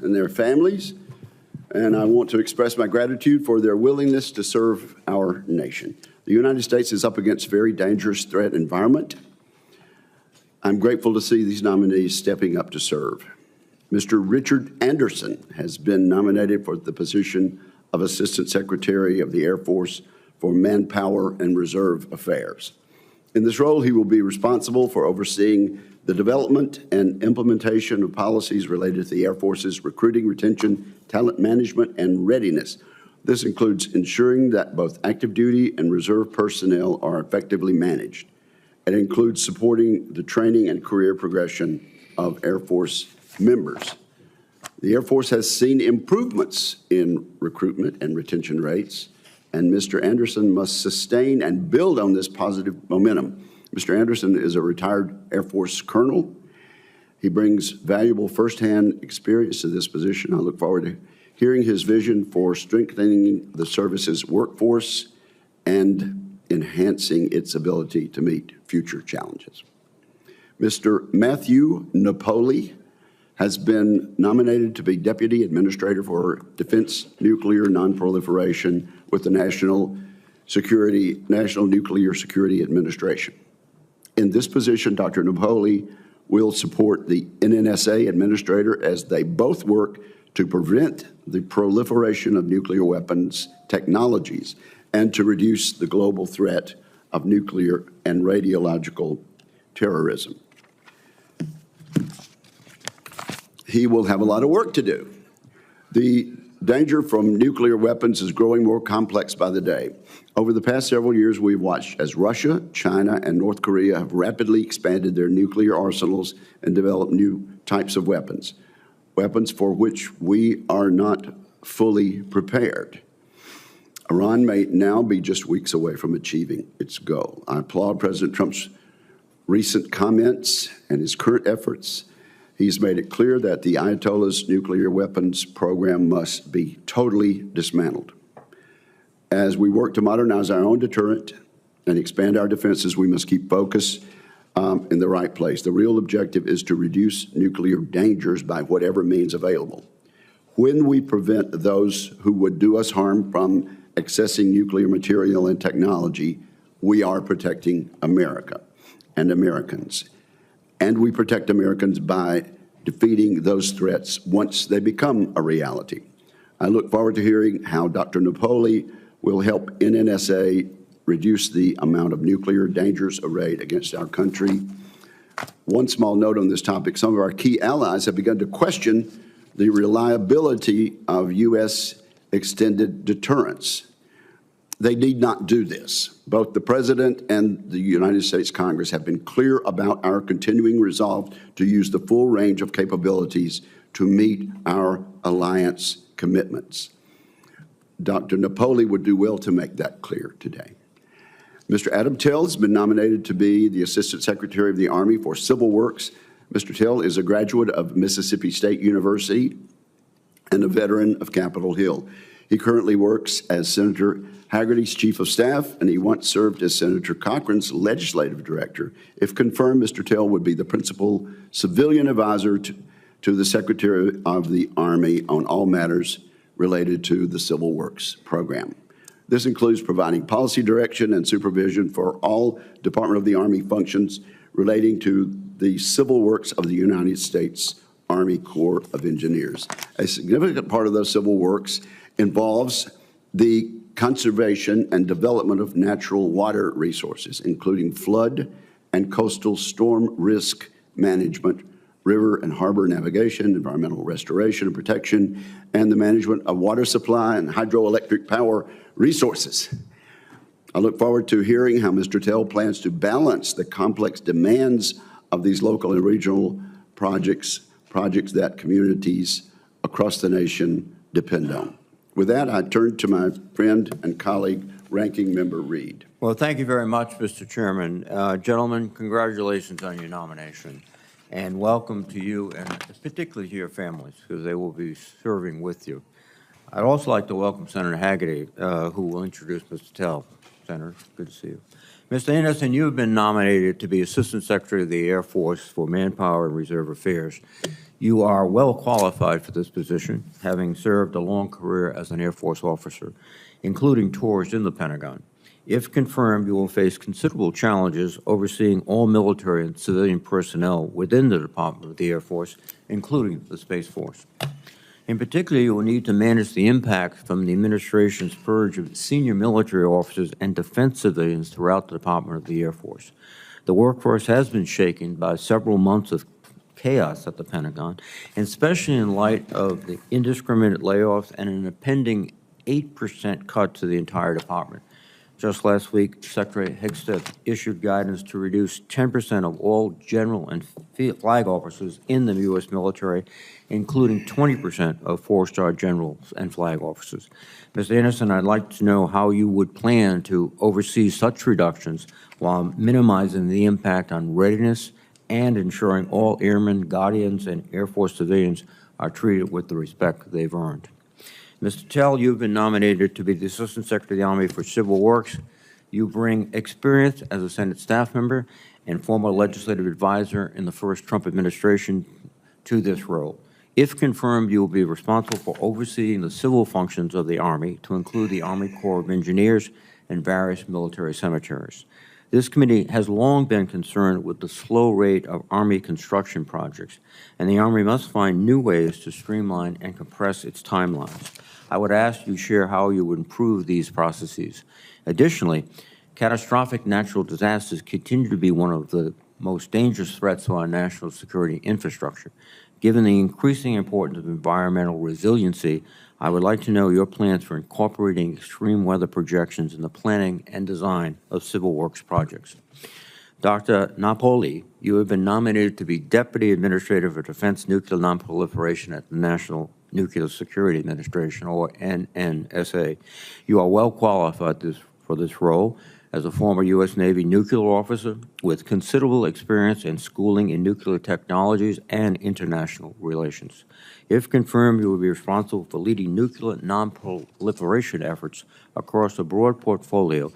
and their families, and I want to express my gratitude for their willingness to serve our nation. The United States is up against a very dangerous threat environment. I'm grateful to see these nominees stepping up to serve. Mr. Richard Anderson has been nominated for the position of Assistant Secretary of the Air Force for Manpower and Reserve Affairs. In this role, he will be responsible for overseeing the development and implementation of policies related to the Air Force's recruiting, retention, talent management, and readiness. This includes ensuring that both active duty and reserve personnel are effectively managed. It includes supporting the training and career progression of Air Force members. The Air Force has seen improvements in recruitment and retention rates, and Mr. Anderson must sustain and build on this positive momentum. Mr. Anderson is a retired Air Force colonel. He brings valuable firsthand experience to this position. I look forward to hearing his vision for strengthening the service's workforce and enhancing its ability to meet future challenges. Mr. Matthew Napoli has been nominated to be Deputy Administrator for Defense Nuclear Nonproliferation with the National Nuclear Security Administration. In this position, Dr. Napoli will support the NNSA Administrator as they both work to prevent the proliferation of nuclear weapons technologies and to reduce the global threat of nuclear and radiological terrorism. He will have a lot of work to do. The danger from nuclear weapons is growing more complex by the day. Over the past several years, we've watched as Russia, China, and North Korea have rapidly expanded their nuclear arsenals and developed new types of weapons for which we are not fully prepared. Iran may now be just weeks away from achieving its goal. I applaud President Trump's recent comments and his current efforts. He's made it clear that the Ayatollah's nuclear weapons program must be totally dismantled. As we work to modernize our own deterrent and expand our defenses, we must keep focus in the right place. The real objective is to reduce nuclear dangers by whatever means available. When we prevent those who would do us harm from accessing nuclear material and technology, we are protecting America and Americans. And we protect Americans by defeating those threats once they become a reality. I look forward to hearing how Dr. Napoli will help NNSA reduce the amount of nuclear dangers arrayed against our country. One small note on this topic: some of our key allies have begun to question the reliability of U.S. extended deterrence. They need not do this. Both the President and the United States Congress have been clear about our continuing resolve to use the full range of capabilities to meet our alliance commitments. Dr. Napoli would do well to make that clear today. Mr. Adam Tell has been nominated to be the Assistant Secretary of the Army for Civil Works. Mr. Tell is a graduate of Mississippi State University and a veteran of Capitol Hill. He currently works as Senator Hagerty's Chief of Staff, and he once served as Senator Cochran's Legislative Director. If confirmed, Mr. Tell would be the principal civilian advisor to the Secretary of the Army on all matters related to the Civil Works program. This includes providing policy direction and supervision for all Department of the Army functions relating to the civil works of the United States Army Corps of Engineers. A significant part of those civil works involves the conservation and development of natural water resources, including flood and coastal storm risk management, river and harbor navigation, environmental restoration and protection, and the management of water supply and hydroelectric power resources. I look forward to hearing how Mr. Tell plans to balance the complex demands of these local and regional projects that communities across the nation depend on. With that, I turn to my friend and colleague, Ranking Member Reed. Well, thank you very much, Mr. Chairman. Gentlemen, congratulations on your nomination, and welcome to you, and particularly to your families, because they will be serving with you. I'd also like to welcome Senator Hagerty, who will introduce Mr. Tell. Senator, good to see you. Mr. Anderson, you have been nominated to be Assistant Secretary of the Air Force for Manpower and Reserve Affairs. You are well qualified for this position, having served a long career as an Air Force officer, including tours in the Pentagon. If confirmed, you will face considerable challenges overseeing all military and civilian personnel within the Department of the Air Force, including the Space Force. In particular, you will need to manage the impact from the administration's purge of senior military officers and defense civilians throughout the Department of the Air Force. The workforce has been shaken by several months of chaos at the Pentagon, and especially in light of the indiscriminate layoffs and an impending 8% cut to the entire department. Just last week, Secretary Hegstead issued guidance to reduce 10% of all general and flag officers in the U.S. military, including 20% of four-star generals and flag officers. Mr. Anderson, I'd like to know how you would plan to oversee such reductions while minimizing the impact on readiness and ensuring all airmen, guardians, and Air Force civilians are treated with the respect they've earned. Mr. Tell, you've been nominated to be the Assistant Secretary of the Army for Civil Works. You bring experience as a Senate staff member and former legislative advisor in the first Trump administration to this role. If confirmed, you will be responsible for overseeing the civil functions of the Army, to include the Army Corps of Engineers and various military cemeteries. This committee has long been concerned with the slow rate of Army construction projects, and the Army must find new ways to streamline and compress its timelines. I would ask you to share how you would improve these processes. Additionally, catastrophic natural disasters continue to be one of the most dangerous threats to our national security infrastructure. Given the increasing importance of environmental resiliency, I would like to know your plans for incorporating extreme weather projections in the planning and design of civil works projects. Dr. Napoli, you have been nominated to be Deputy Administrator for Defense Nuclear Nonproliferation at the National Nuclear Security Administration, or NNSA. You are well qualified for this role as a former U.S. Navy nuclear officer with considerable experience and schooling in nuclear technologies and international relations. If confirmed, you will be responsible for leading nuclear non-proliferation efforts across a broad portfolio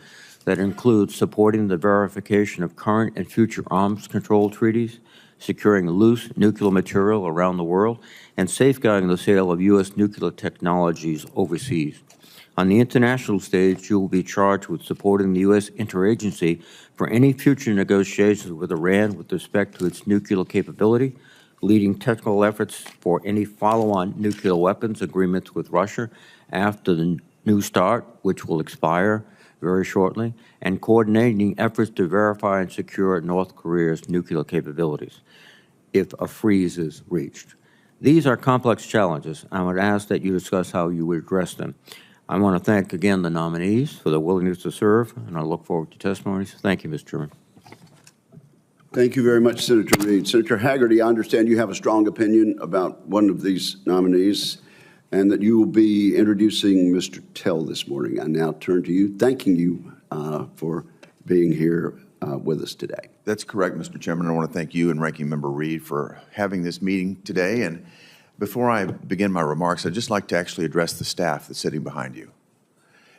that includes supporting the verification of current and future arms control treaties, securing loose nuclear material around the world, and safeguarding the sale of U.S. nuclear technologies overseas. On the international stage, you will be charged with supporting the U.S. interagency for any future negotiations with Iran with respect to its nuclear capability, leading technical efforts for any follow-on nuclear weapons agreements with Russia after the New START, which will expire very shortly, and coordinating efforts to verify and secure North Korea's nuclear capabilities if a freeze is reached. These are complex challenges. I would ask that you discuss how you would address them. I want to thank again the nominees for their willingness to serve, and I look forward to testimonies. Thank you, Mr. Chairman. Thank you very much, Senator Reed. Senator Haggerty, I understand you have a strong opinion about one of these nominees and that you will be introducing Mr. Tell this morning. I now turn to you, thanking you for being here with us today. That's correct, Mr. Chairman. I want to thank you and Ranking Member Reed for having this meeting today. And before I begin my remarks, I'd just like to actually address the staff that's sitting behind you.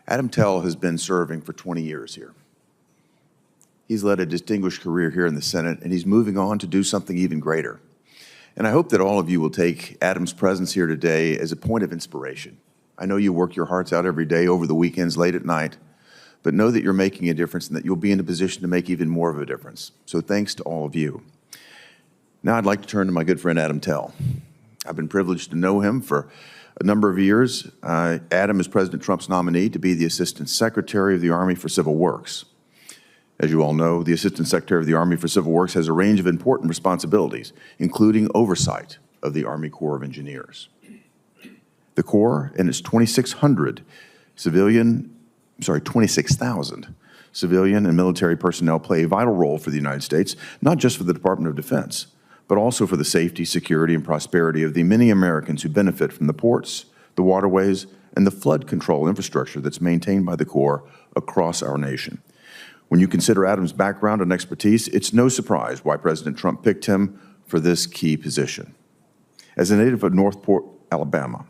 Adam Tell has been serving for 20 years here. He's led a distinguished career here in the Senate, and he's moving on to do something even greater. And I hope that all of you will take Adam's presence here today as a point of inspiration. I know you work your hearts out every day, over the weekends, late at night, but know that you're making a difference and that you'll be in a position to make even more of a difference. So thanks to all of you. Now I'd like to turn to my good friend Adam Tell. I've been privileged to know him for a number of years. Adam is President Trump's nominee to be the Assistant Secretary of the Army for Civil Works. As you all know, the Assistant Secretary of the Army for Civil Works has a range of important responsibilities, including oversight of the Army Corps of Engineers. The Corps and its 26,000 civilian and military personnel play a vital role for the United States, not just for the Department of Defense, but also for the safety, security, and prosperity of the many Americans who benefit from the ports, the waterways, and the flood control infrastructure that's maintained by the Corps across our nation. When you consider Adam's background and expertise, it's no surprise why President Trump picked him for this key position. As a native of Northport, Alabama,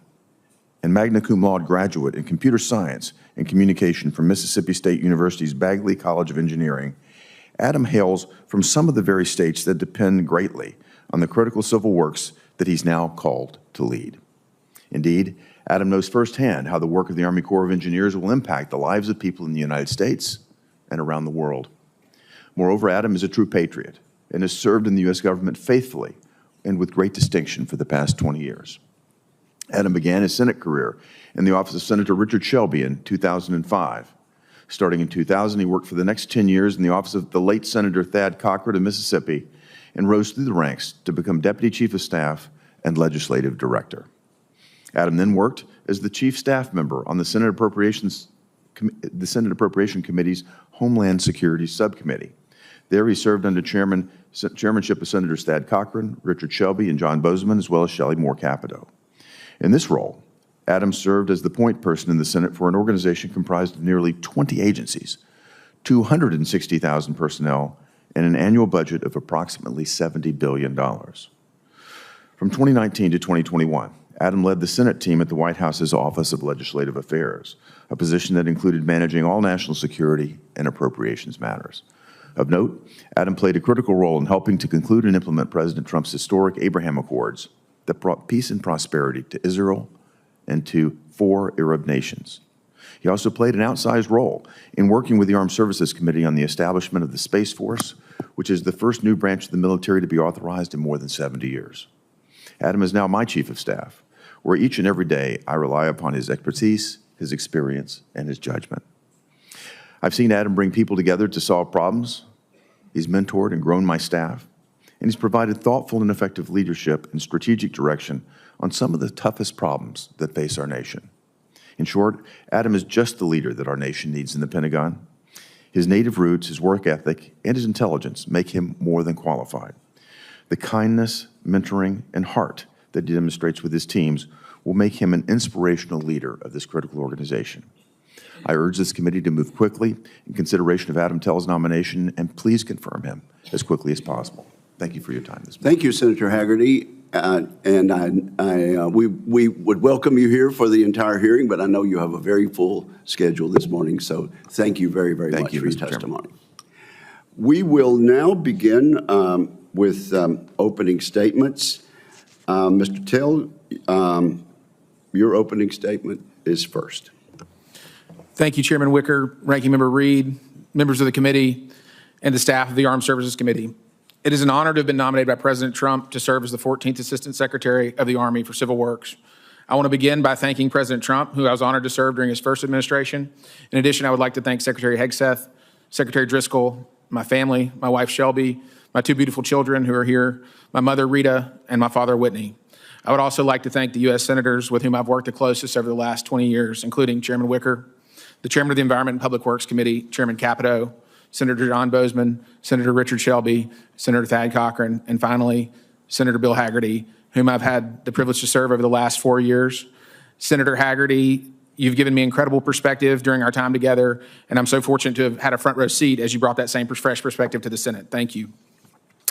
and magna cum laude graduate in computer science and communication from Mississippi State University's Bagley College of Engineering, Adam hails from some of the very states that depend greatly on the critical civil works that he's now called to lead. Indeed, Adam knows firsthand how the work of the Army Corps of Engineers will impact the lives of people in the United States and around the world. Moreover, Adam is a true patriot and has served in the U.S. government faithfully and with great distinction for the past 20 years. Adam began his Senate career in the office of Senator Richard Shelby in 2005. Starting in 2000, he worked for the next 10 years in the office of the late Senator Thad Cochran of Mississippi and rose through the ranks to become Deputy Chief of Staff and Legislative Director. Adam then worked as the Chief Staff Member on the Senate Appropriation Committee's Homeland Security Subcommittee. There he served under chairmanship of Senators Thad Cochran, Richard Shelby, and John Bozeman, as well as Shelley Moore Capito. In this role, Adam served as the point person in the Senate for an organization comprised of nearly 20 agencies, 260,000 personnel, and an annual budget of approximately $70 billion. From 2019 to 2021, Adam led the Senate team at the White House's Office of Legislative Affairs, a position that included managing all national security and appropriations matters. Of note, Adam played a critical role in helping to conclude and implement President Trump's historic Abraham Accords that brought peace and prosperity to Israel and to 4 Arab nations. He also played an outsized role in working with the Armed Services Committee on the establishment of the Space Force, which is the first new branch of the military to be authorized in more than 70 years. Adam is now my Chief of Staff, where each and every day I rely upon his expertise, his experience, and his judgment. I've seen Adam bring people together to solve problems. He's mentored and grown my staff, and he's provided thoughtful and effective leadership and strategic direction on some of the toughest problems that face our nation. In short, Adam is just the leader that our nation needs in the Pentagon. His native roots, his work ethic, and his intelligence make him more than qualified. The kindness, mentoring, and heart that he demonstrates with his teams will make him an inspirational leader of this critical organization. I urge this committee to move quickly in consideration of Adam Tell's nomination, and please confirm him as quickly as possible. Thank you for your time this morning. Thank you, Senator Haggerty. We would welcome you here for the entire hearing, but I know you have a very full schedule this morning, so thank you very, very much for your testimony. We will now begin with opening statements. Mr. Tell, your opening statement is first. Thank you, Chairman Wicker, Ranking Member Reed, members of the committee, and the staff of the Armed Services Committee. It is an honor to have been nominated by President Trump to serve as the 14th Assistant Secretary of the Army for Civil Works. I want to begin by thanking President Trump, who I was honored to serve during his first administration. In addition, I would like to thank Secretary Hegseth, Secretary Driscoll, my family, my wife Shelby, my 2 beautiful children who are here, my mother Rita, and my father Whitney. I would also like to thank the U.S. Senators with whom I've worked the closest over the last 20 years, including Chairman Wicker, the Chairman of the Environment and Public Works Committee, Chairman Capito, Senator John Bozeman, Senator Richard Shelby, Senator Thad Cochran, and finally, Senator Bill Haggerty, whom I've had the privilege to serve over the last 4 years. Senator Haggerty, you've given me incredible perspective during our time together, and I'm so fortunate to have had a front row seat as you brought that same fresh perspective to the Senate. Thank you.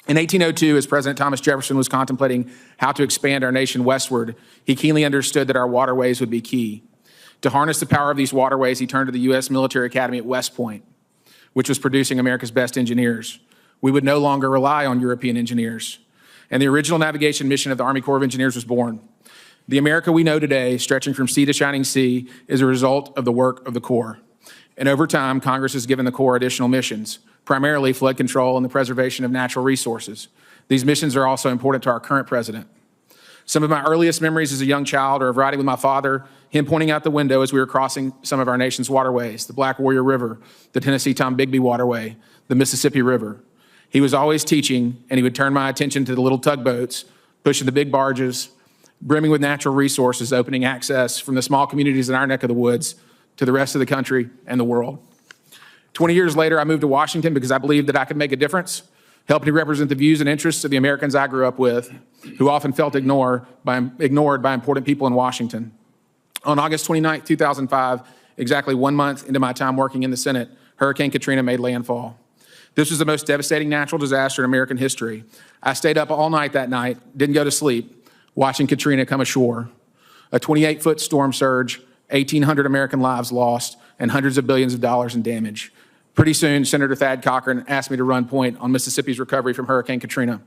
In 1802, as President Thomas Jefferson was contemplating how to expand our nation westward, he keenly understood that our waterways would be key. To harness the power of these waterways, he turned to the U.S. Military Academy at West Point, which was producing America's best engineers. We would no longer rely on European engineers. And the original navigation mission of the Army Corps of Engineers was born. The America we know today, stretching from sea to shining sea, is a result of the work of the Corps. And over time, Congress has given the Corps additional missions, primarily flood control and the preservation of natural resources. These missions are also important to our current president. Some of my earliest memories as a young child are of riding with my father, him pointing out the window as we were crossing some of our nation's waterways, the Black Warrior River, the Tennessee-Tom Bigby Waterway, the Mississippi River. He was always teaching, and he would turn my attention to the little tugboats, pushing the big barges, brimming with natural resources, opening access from the small communities in our neck of the woods to the rest of the country and the world. 20 years later, I moved to Washington because I believed that I could make a difference, helping to represent the views and interests of the Americans I grew up with, who often felt ignored by important people in Washington. On August 29, 2005, exactly 1 month into my time working in the Senate, Hurricane Katrina made landfall. This was the most devastating natural disaster in American history. I stayed up all night that night, didn't go to sleep, watching Katrina come ashore. A 28-foot storm surge, 1,800 American lives lost, and hundreds of billions of dollars in damage. Pretty soon, Senator Thad Cochran asked me to run point on Mississippi's recovery from Hurricane Katrina.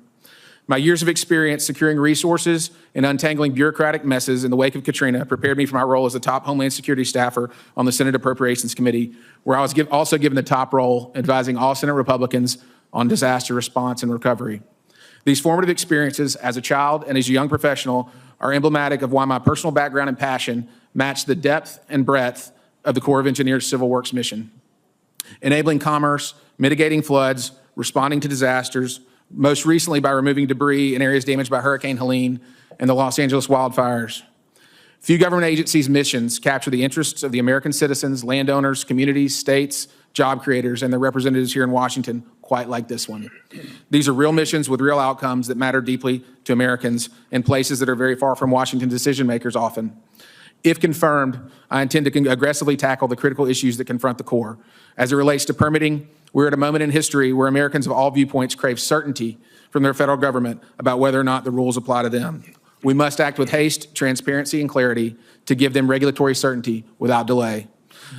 My years of experience securing resources and untangling bureaucratic messes in the wake of Katrina prepared me for my role as the top Homeland Security staffer on the Senate Appropriations Committee, where I was also given the top role advising all Senate Republicans on disaster response and recovery. These formative experiences as a child and as a young professional are emblematic of why my personal background and passion match the depth and breadth of the Corps of Engineers Civil Works mission. Enabling commerce, mitigating floods, responding to disasters, most recently by removing debris in areas damaged by Hurricane Helene and the Los Angeles wildfires. Few government agencies' missions capture the interests of the American citizens, landowners, communities, states, job creators, and their representatives here in Washington quite like this one. These are real missions with real outcomes that matter deeply to Americans in places that are very far from Washington decision makers often. If confirmed, I intend to aggressively tackle the critical issues that confront the Corps. As it relates to permitting, we're at a moment in history where Americans of all viewpoints crave certainty from their federal government about whether or not the rules apply to them. We must act with haste, transparency, and clarity to give them regulatory certainty without delay.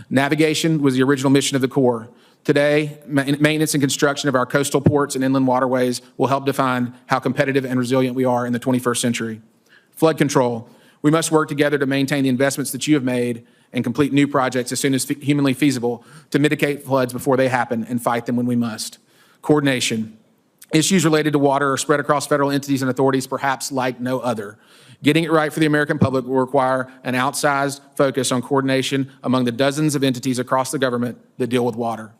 Navigation was the original mission of the Corps. Today, maintenance and construction of our coastal ports and inland waterways will help define how competitive and resilient we are in the 21st century. Flood control. We must work together to maintain the investments that you have made and complete new projects as soon as humanly feasible to mitigate floods before they happen and fight them when we must. Coordination. Issues related to water are spread across federal entities and authorities perhaps like no other. Getting it right for the American public will require an outsized focus on coordination among the dozens of entities across the government that deal with water.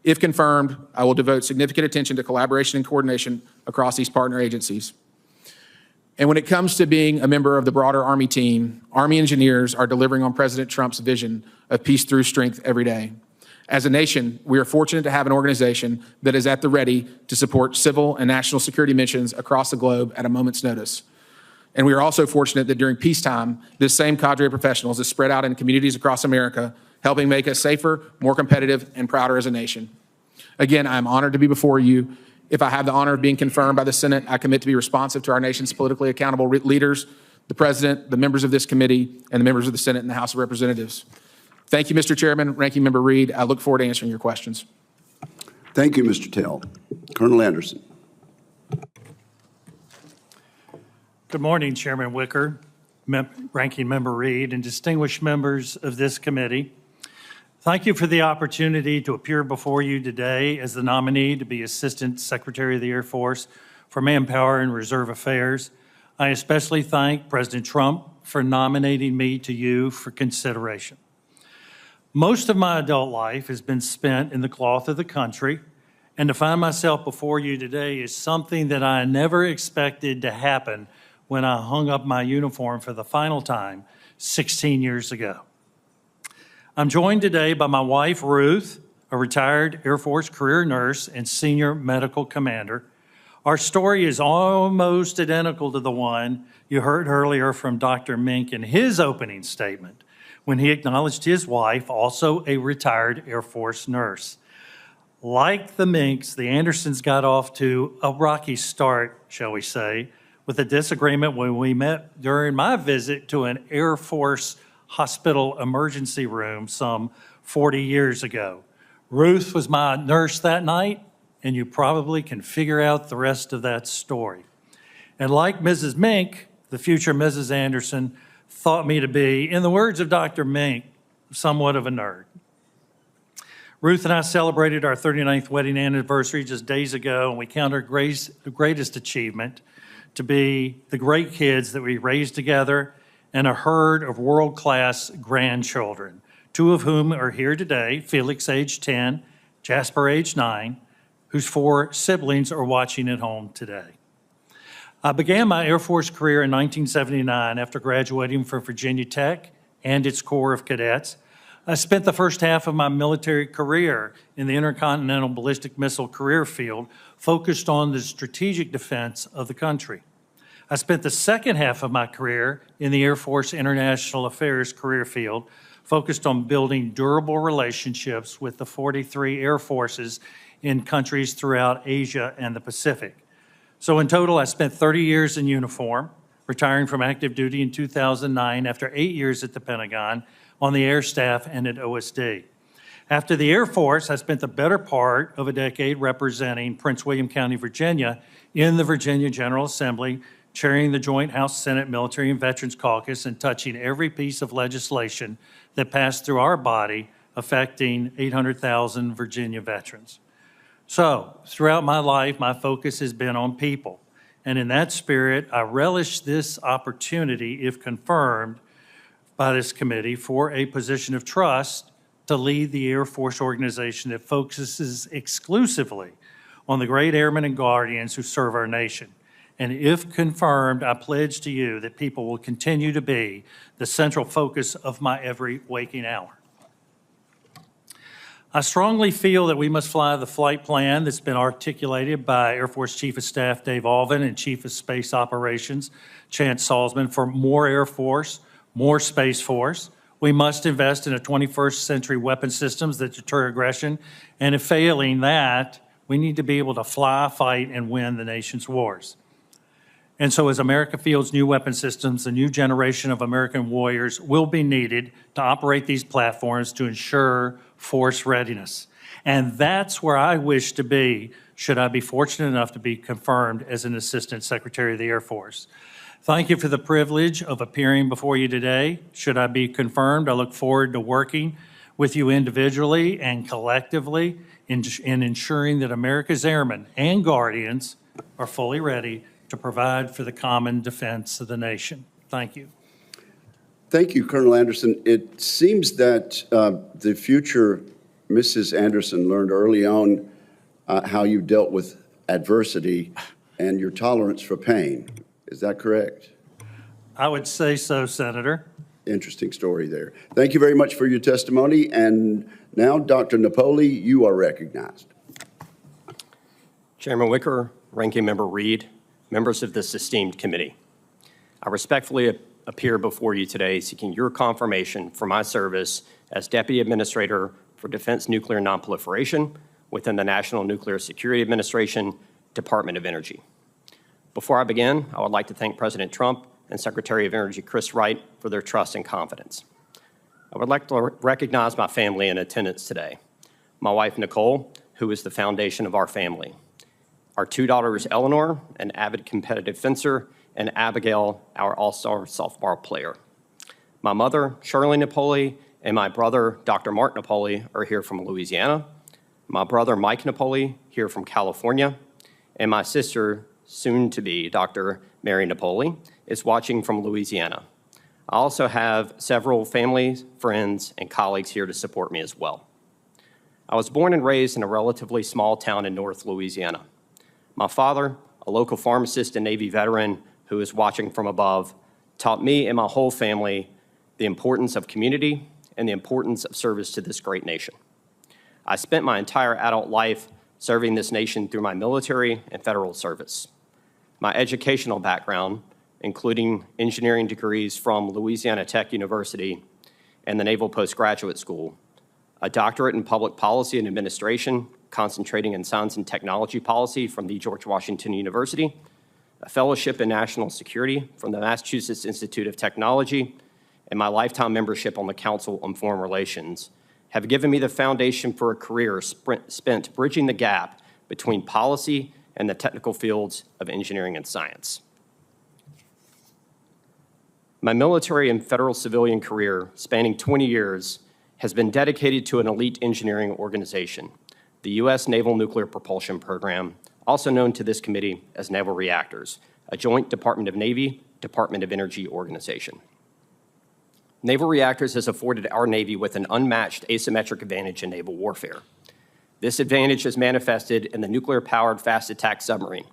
If confirmed, I will devote significant attention to collaboration and coordination across these partner agencies. And when it comes to being a member of the broader Army team, Army engineers are delivering on President Trump's vision of peace through strength every day. As a nation, we are fortunate to have an organization that is at the ready to support civil and national security missions across the globe at a moment's notice. And we are also fortunate that during peacetime, this same cadre of professionals is spread out in communities across America, helping make us safer, more competitive, and prouder as a nation. Again, I'm honored to be before you. If I have the honor of being confirmed by the Senate, I commit to be responsive to our nation's politically accountable leaders, the President, the members of this committee, and the members of the Senate and the House of Representatives. Thank you, Mr. Chairman, Ranking Member Reed. I look forward to answering your questions. Thank you, Mr. Tell. Colonel Anderson. Good morning, Chairman Wicker, Ranking Member Reed, and distinguished members of this committee. Thank you for the opportunity to appear before you today as the nominee to be Assistant Secretary of the Air Force for Manpower and Reserve Affairs. I especially thank President Trump for nominating me to you for consideration. Most of my adult life has been spent in the cloth of the country, and to find myself before you today is something that I never expected to happen when I hung up my uniform for the final time 16 years ago. I'm joined today by my wife, Ruth, a retired Air Force career nurse and senior medical commander. Our story is almost identical to the one you heard earlier from Dr. Mink in his opening statement when he acknowledged his wife, also a retired Air Force nurse. Like the Minks, the Andersons got off to a rocky start, shall we say, with a disagreement when we met during my visit to an Air Force hospital emergency room some 40 years ago. Ruth was my nurse that night, and you probably can figure out the rest of that story. And like Mrs. Mink, the future Mrs. Anderson thought me to be, in the words of Dr. Mink, somewhat of a nerd. Ruth and I celebrated our 39th wedding anniversary just days ago, and we count our greatest achievement to be the great kids that we raised together and a herd of world-class grandchildren, two of whom are here today, Felix, age 10, Jasper, age 9, whose 4 siblings are watching at home today. I began my Air Force career in 1979 after graduating from Virginia Tech and its Corps of Cadets. I spent the first half of my military career in the intercontinental ballistic missile career field, focused on the strategic defense of the country. I spent the second half of my career in the Air Force International Affairs career field, focused on building durable relationships with the 43 Air Forces in countries throughout Asia and the Pacific. So in total, I spent 30 years in uniform, retiring from active duty in 2009 after 8 years at the Pentagon, on the Air Staff and at OSD. After the Air Force, I spent the better part of a decade representing Prince William County, Virginia, in the Virginia General Assembly, chairing the Joint House Senate Military and Veterans Caucus and touching every piece of legislation that passed through our body affecting 800,000 Virginia veterans. So, throughout my life, my focus has been on people. And in that spirit, I relish this opportunity, if confirmed by this committee, for a position of trust to lead the Air Force organization that focuses exclusively on the great airmen and guardians who serve our nation. And if confirmed, I pledge to you that people will continue to be the central focus of my every waking hour. I strongly feel that we must fly the flight plan that's been articulated by Air Force Chief of Staff Dave Alvin and Chief of Space Operations Chance Salzman for more Air Force, more Space Force. We must invest in a 21st century weapon systems that deter aggression. And if failing that, we need to be able to fly, fight, and win the nation's wars. And so as America fields new weapon systems, a new generation of American warriors will be needed to operate these platforms to ensure force readiness. And that's where I wish to be, should I be fortunate enough to be confirmed as an Assistant Secretary of the Air Force. Thank you for the privilege of appearing before you today. Should I be confirmed, I look forward to working with you individually and collectively in ensuring that America's airmen and guardians are fully ready to provide for the common defense of the nation. Thank you. Thank you, Colonel Anderson. It seems that the future Mrs. Anderson learned early on how you dealt with adversity and your tolerance for pain. Is that correct? I would say so, Senator. Interesting story there. Thank you very much for your testimony. And now, Dr. Napoli, you are recognized. Chairman Wicker, Ranking Member Reed, members of this esteemed committee, I respectfully appear before you today seeking your confirmation for my service as Deputy Administrator for Defense Nuclear Nonproliferation within the National Nuclear Security Administration, Department of Energy. Before I begin, I would like to thank President Trump and Secretary of Energy Chris Wright for their trust and confidence. I would like to recognize my family in attendance today. My wife, Nicole, who is the foundation of our family. Our two daughters, Eleanor, an avid competitive fencer, and Abigail, our all-star softball player. My mother, Shirley Napoli, and my brother, Dr. Mark Napoli, are here from Louisiana. My brother, Mike Napoli, here from California. And my sister, soon-to-be Dr. Mary Napoli, is watching from Louisiana. I also have several family, friends, and colleagues here to support me as well. I was born and raised in a relatively small town in North Louisiana. My father, a local pharmacist and Navy veteran who is watching from above, taught me and my whole family the importance of community and the importance of service to this great nation. I spent my entire adult life serving this nation through my military and federal service. My educational background, including engineering degrees from Louisiana Tech University and the Naval Postgraduate School, a doctorate in public policy and administration, concentrating in science and technology policy from the George Washington University, a fellowship in national security from the Massachusetts Institute of Technology, and my lifetime membership on the Council on Foreign Relations have given me the foundation for a career spent bridging the gap between policy and the technical fields of engineering and science. My military and federal civilian career, spanning 20 years, has been dedicated to an elite engineering organization, the U.S. Naval Nuclear Propulsion Program, also known to this committee as Naval Reactors, a joint Department of Navy, Department of Energy organization. Naval Reactors has afforded our Navy with an unmatched asymmetric advantage in naval warfare. This advantage is manifested in the nuclear-powered fast attack submarine,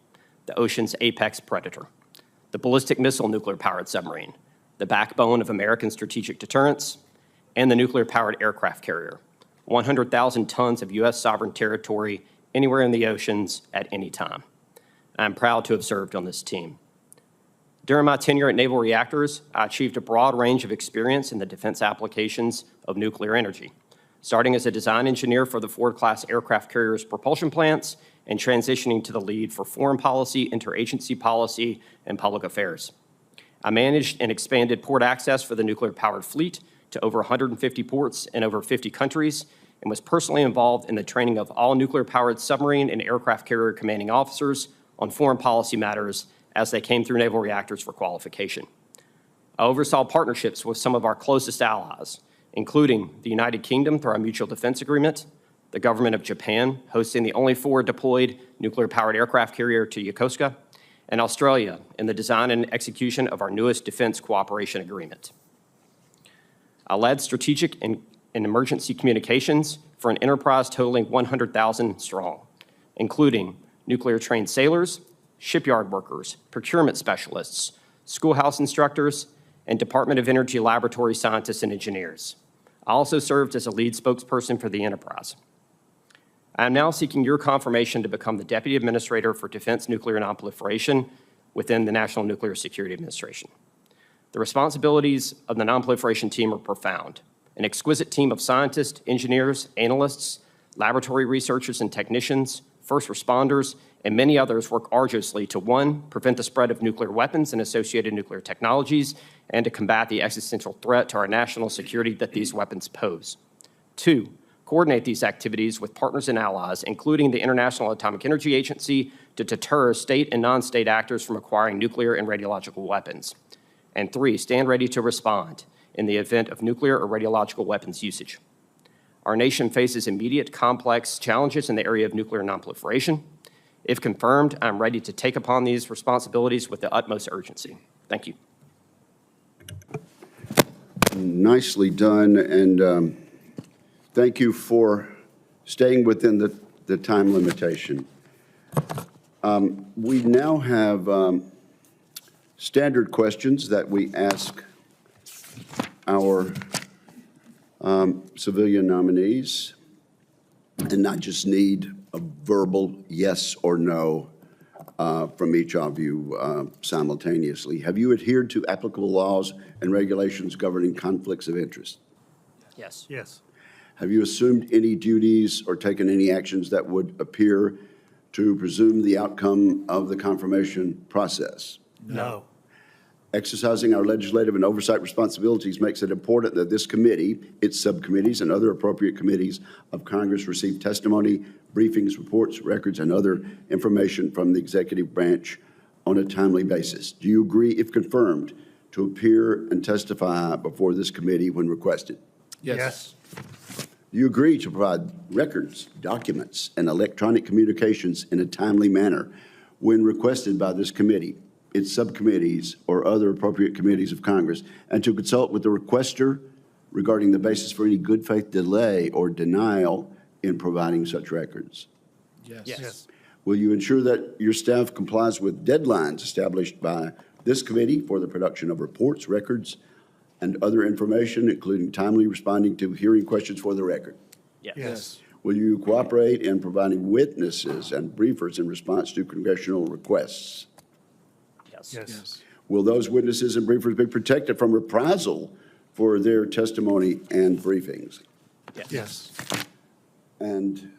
the ocean's apex predator, the ballistic missile nuclear-powered submarine, the backbone of American strategic deterrence, and the nuclear-powered aircraft carrier, 100,000 tons of U.S. sovereign territory anywhere in the oceans at any time. I'm proud to have served on this team. During my tenure at Naval Reactors, I achieved a broad range of experience in the defense applications of nuclear energy, starting as a design engineer for the Ford-class aircraft carriers' propulsion plants and transitioning to the lead for foreign policy, interagency policy, and public affairs. I managed and expanded port access for the nuclear-powered fleet to over 150 ports in over 50 countries and was personally involved in the training of all nuclear-powered submarine and aircraft carrier commanding officers on foreign policy matters as they came through naval reactors for qualification. I oversaw partnerships with some of our closest allies, including the United Kingdom through our mutual defense agreement, the government of Japan hosting the only forward deployed nuclear-powered aircraft carrier to Yokosuka, and Australia in the design and execution of our newest defense cooperation agreement. I led strategic and emergency communications for an enterprise totaling 100,000 strong, including nuclear-trained sailors, shipyard workers, procurement specialists, schoolhouse instructors, and Department of Energy laboratory scientists and engineers. I also served as a lead spokesperson for the enterprise. I am now seeking your confirmation to become the Deputy Administrator for Defense Nuclear Nonproliferation within the National Nuclear Security Administration. The responsibilities of the nonproliferation team are profound. An exquisite team of scientists, engineers, analysts, laboratory researchers and technicians, first responders, and many others work arduously to, 1, prevent the spread of nuclear weapons and associated nuclear technologies, and to combat the existential threat to our national security that these weapons pose. 2, coordinate these activities with partners and allies, including the International Atomic Energy Agency, to deter state and non-state actors from acquiring nuclear and radiological weapons. And 3, stand ready to respond in the event of nuclear or radiological weapons usage. Our nation faces immediate, complex challenges in the area of nuclear nonproliferation. If confirmed, I'm ready to take upon these responsibilities with the utmost urgency. Thank you. Nicely done, and thank you for staying within the time limitation. We now have standard questions that we ask our civilian nominees, and not just need a verbal yes or no from each of you simultaneously. Have you adhered to applicable laws and regulations governing conflicts of interest? Yes. Yes. Have you assumed any duties or taken any actions that would appear to presume the outcome of the confirmation process? No. Exercising our legislative and oversight responsibilities makes it important that this committee, its subcommittees, and other appropriate committees of Congress receive testimony, briefings, reports, records, and other information from the executive branch on a timely basis. Do you agree, if confirmed, to appear and testify before this committee when requested? Yes. Do you agree to provide records, documents, and electronic communications in a timely manner when requested by this committee, its subcommittees, or other appropriate committees of Congress, and to consult with the requester regarding the basis for any good faith delay or denial in providing such records? Yes. Will you ensure that your staff complies with deadlines established by this committee for the production of reports, records, and other information, including timely responding to hearing questions for the record? Yes. Will you cooperate in providing witnesses and briefers in response to congressional requests? Yes. Will those witnesses and briefers be protected from reprisal for their testimony and briefings? Yes. And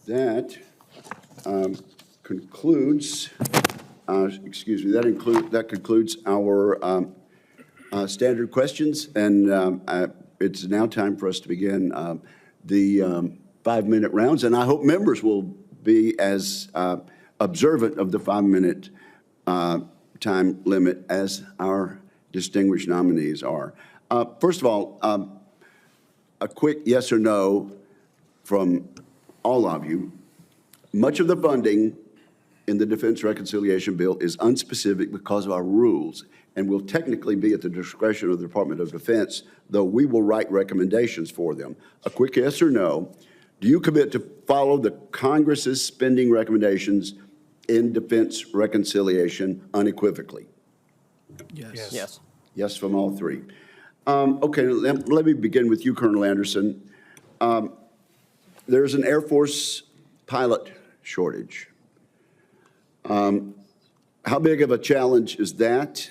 that concludes, that concludes our standard questions. And it's now time for us to begin the 5-minute rounds. And I hope members will be as observant of the 5-minute time limit as our distinguished nominees are. First of all, a quick yes or no from all of you. Much of the funding in the Defense Reconciliation Bill is unspecific because of our rules and will technically be at the discretion of the Department of Defense, though we will write recommendations for them. A quick yes or no. Do you commit to follow the Congress's spending recommendations in defense reconciliation unequivocally? Yes. Yes. Yes from all three. Okay, let me begin with you, Colonel Anderson. There's an Air Force pilot shortage. How big of a challenge is that?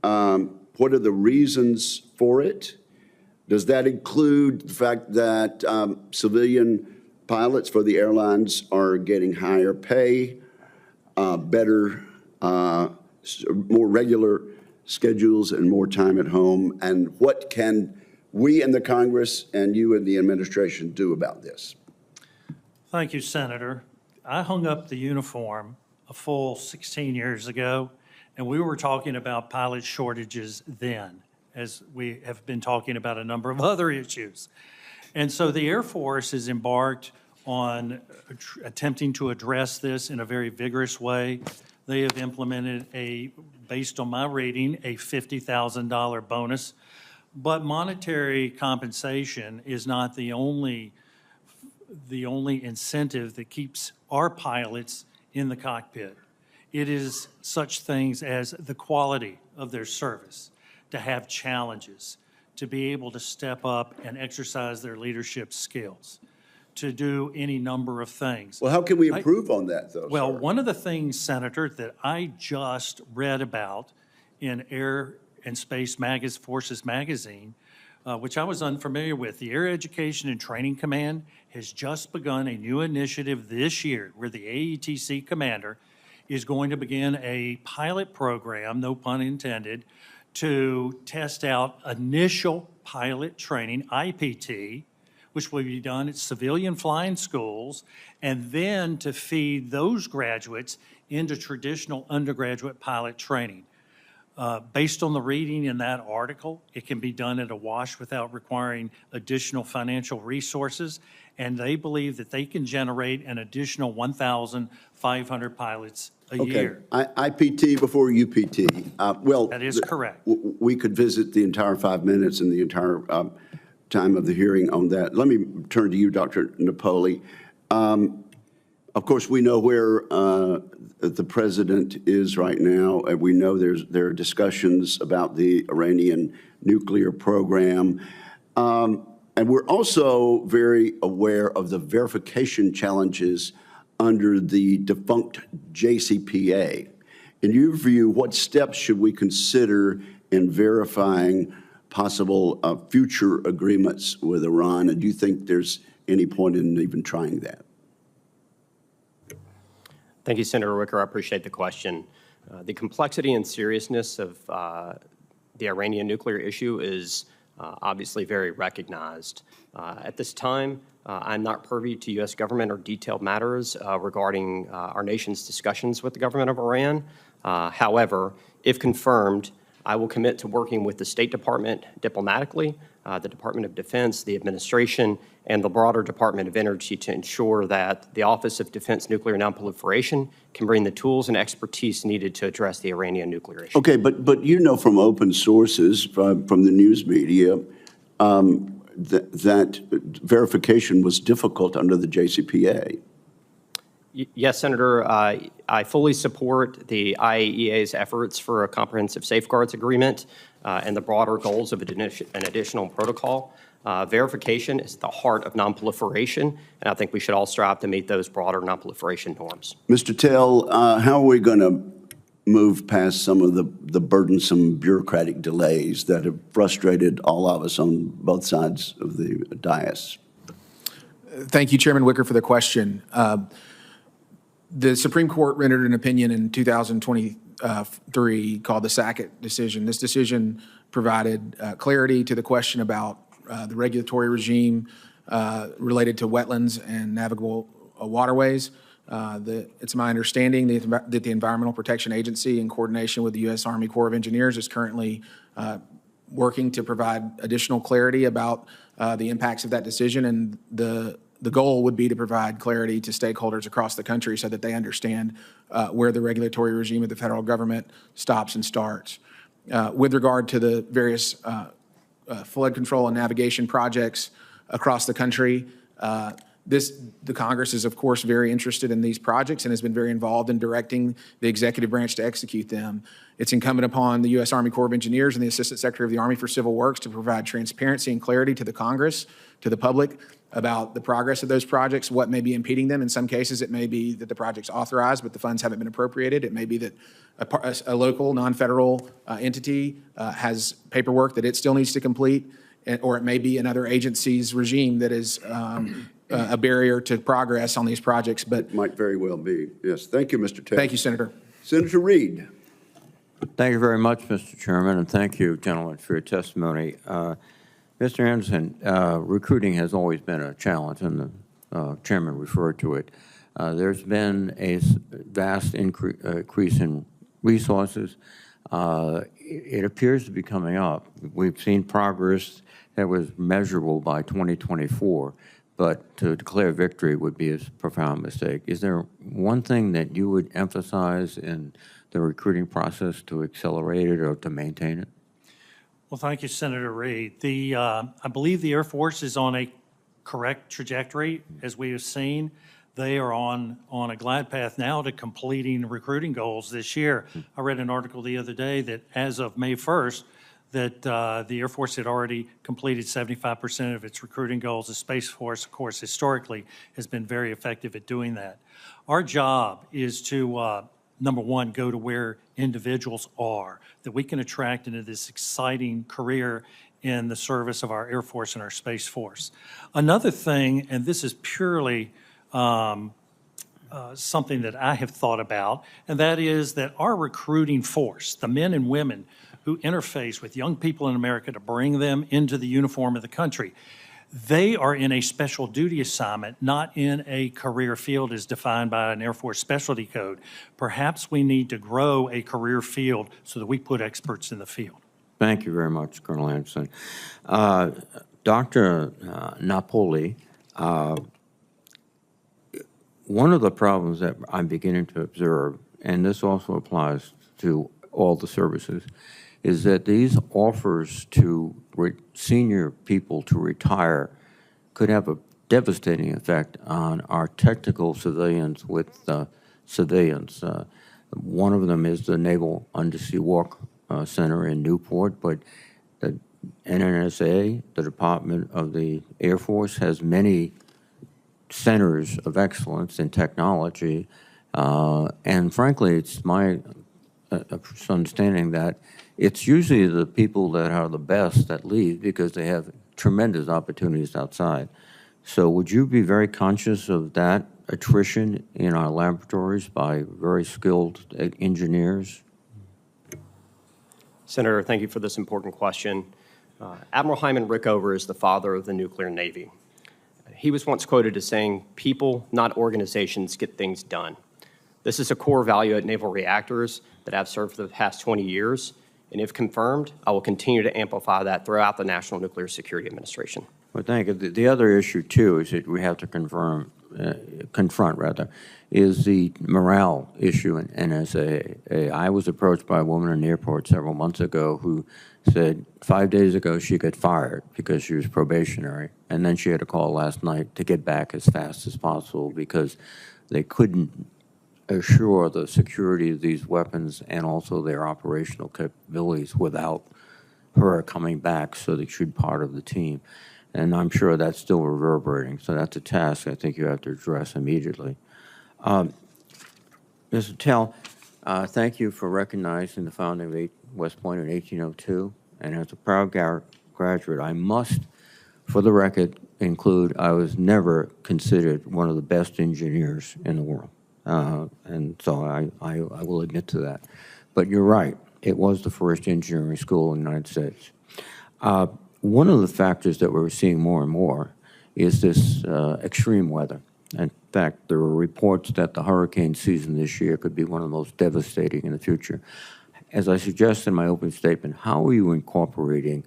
What are the reasons for it? Does that include the fact that civilian pilots for the airlines are getting higher pay, better, more regular schedules, and more time at home? And what can we in the Congress and you in the administration do about this? Thank you, Senator. I hung up the uniform a full 16 years ago, and we were talking about pilot shortages then, as we have been talking about a number of other issues. And so the Air Force has embarked on attempting to address this in a very vigorous way. They have implemented based on my reading, a $50,000 bonus. But monetary compensation is not the only incentive that keeps our pilots in the cockpit. It is such things as the quality of their service, to have challenges, to be able to step up and exercise their leadership skills, to do any number of things. Well, how can we improve on that, though, Well, sir? one of the things, Senator, that I just read about in Air and Space Forces magazine, which I was unfamiliar with, the Air Education and Training Command has just begun a new initiative this year where the AETC commander is going to begin a pilot program, no pun intended, to test out initial pilot training, IPT, which will be done at civilian flying schools, and then to feed those graduates into traditional undergraduate pilot training. Based on the reading in that article, it can be done at a wash without requiring additional financial resources, and they believe that they can generate an additional 1,500 pilots a year. IPT before UPT. Well, That is correct. We could visit the entire 5 minutes and the entire time of the hearing on that. Let me turn to you, Dr. Napoli. Of course, we know where the president is right now. And we know there are discussions about the Iranian nuclear program. And we're also very aware of the verification challenges under the defunct JCPA. In your view, what steps should we consider in verifying possible future agreements with Iran? And do you think there's any point in even trying that? Thank you, Senator Wicker. I appreciate the question. The complexity and seriousness of the Iranian nuclear issue is obviously very recognized. At this time, I'm not privy to U.S. government or detailed matters regarding our nation's discussions with the government of Iran. However, if confirmed, I will commit to working with the State Department diplomatically, the Department of Defense, the administration, and the broader Department of Energy to ensure that the Office of Defense Nuclear Nonproliferation can bring the tools and expertise needed to address the Iranian nuclear issue. Okay, but you know from open sources, from the news media, that verification was difficult under the JCPA. Yes, Senator. I fully support the IAEA's efforts for a comprehensive safeguards agreement and the broader goals of an additional protocol. Verification is the heart of nonproliferation, and I think we should all strive to meet those broader nonproliferation norms. Mr. Tell, how are we going to move past some of the burdensome bureaucratic delays that have frustrated all of us on both sides of the dais? Thank you, Chairman Wicker, for the question. The Supreme Court rendered an opinion in 2023 called the Sackett decision. This decision provided clarity to the question about the regulatory regime related to wetlands and navigable waterways. It's my understanding that the Environmental Protection Agency, in coordination with the U.S. Army Corps of Engineers, is currently working to provide additional clarity about the impacts of that decision, and the goal would be to provide clarity to stakeholders across the country so that they understand where the regulatory regime of the federal government stops and starts. With regard to the various flood control and navigation projects across the country, the Congress is, of course, very interested in these projects and has been very involved in directing the executive branch to execute them. It's incumbent upon the U.S. Army Corps of Engineers and the Assistant Secretary of the Army for Civil Works to provide transparency and clarity to the Congress, to the public, about the progress of those projects, what may be impeding them. In some cases, it may be that the project's authorized, but the funds haven't been appropriated. It may be that a local, non-federal entity has paperwork that it still needs to complete, or it may be another agency's regime that is a barrier to progress on these projects. But Might very well be. Yes. Thank you, Mr. Taylor. thank you, Senator. Senator Reed. Thank you very much, Mr. Chairman, and thank you, gentlemen, for your testimony. Mr. Anderson, recruiting has always been a challenge, and the chairman referred to it. There's been a vast increase in resources. It appears to be coming up. We've seen progress that was measurable by 2024, but to declare victory would be a profound mistake. Is there one thing that you would emphasize in the recruiting process to accelerate it or to maintain it? Well, thank you, Senator Reed. I believe the Air Force is on a correct trajectory, as we have seen. They are on a glide path now to completing recruiting goals this year. I read an article the other day that as of May 1st, that the Air Force had already completed 75% of its recruiting goals. The Space Force, of course, historically has been very effective at doing that. Our job is to, number one, go to where individuals are, that we can attract into this exciting career in the service of our Air Force and our Space Force. Another thing, and this is purely something that I have thought about, and that is that our recruiting force, the men and women who interface with young people in America to bring them into the uniform of the country, they are in a special duty assignment, not in a career field as defined by an Air Force specialty code. Napoli we need to grow a career field so that we put experts in the field. Thank you very much, Colonel Anderson. Dr. Napoli, one of the problems that I'm beginning to observe, and this also applies to all the services, is that these offers to senior people to retire could have a devastating effect on our technical civilians with civilians. One of them is the Naval Undersea War Center in Newport, but the NNSA, the Department of the Air Force, has many centers of excellence in technology, and frankly, it's my understanding that it's usually the people that are the best that leave because they have tremendous opportunities outside. So would you be very conscious of that attrition in our laboratories by very skilled engineers? Senator, thank you for this important question. Admiral Hyman Rickover is the father of the nuclear Navy. He was once quoted as saying, "People, not organizations, get things done." This is a core value at Naval Reactors that I've served for the past 20 years, and if confirmed, I will continue to amplify that throughout the National Nuclear Security Administration. Well, thank you. The other issue, too, is that we have to confront, is the morale issue in NSA. I was approached by a woman in the airport several months ago who said 5 days ago she got fired because she was probationary, and then she had a call last night to get back as fast as possible because they couldn't assure the security of these weapons and also their operational capabilities without her coming back so that she'd part of the team. And I'm sure that's still reverberating, so that's a task I think you have to address immediately. Mr. Tell, thank you for recognizing the founding of West Point in 1802, and as a proud graduate, I must, for the record, include I was never considered one of the best engineers in the world. And so I will admit to that. But you're right, it was the first engineering school in the United States. One of the factors that we're seeing more and more is this extreme weather. In fact, there are reports that the hurricane season this year could be one of the most devastating in the future. As I suggested in my opening statement, how are you incorporating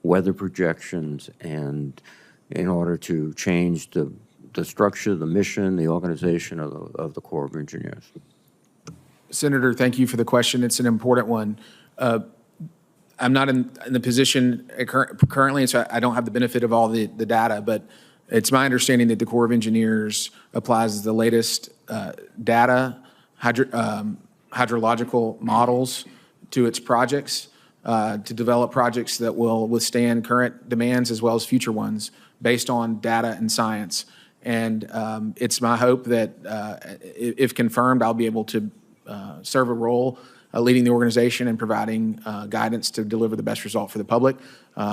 weather projections and in order to change the structure, the mission, the organization of the Corps of Engineers? Senator, thank you for the question. It's an important one. I'm not in the position currently, so I don't have the benefit of all the data, but it's my understanding that the Corps of Engineers applies the latest data, hydrological models to its projects to develop projects that will withstand current demands as well as future ones based on data and science. And it's my hope that if confirmed, I'll be able to serve a role leading the organization and providing guidance to deliver the best result for the public.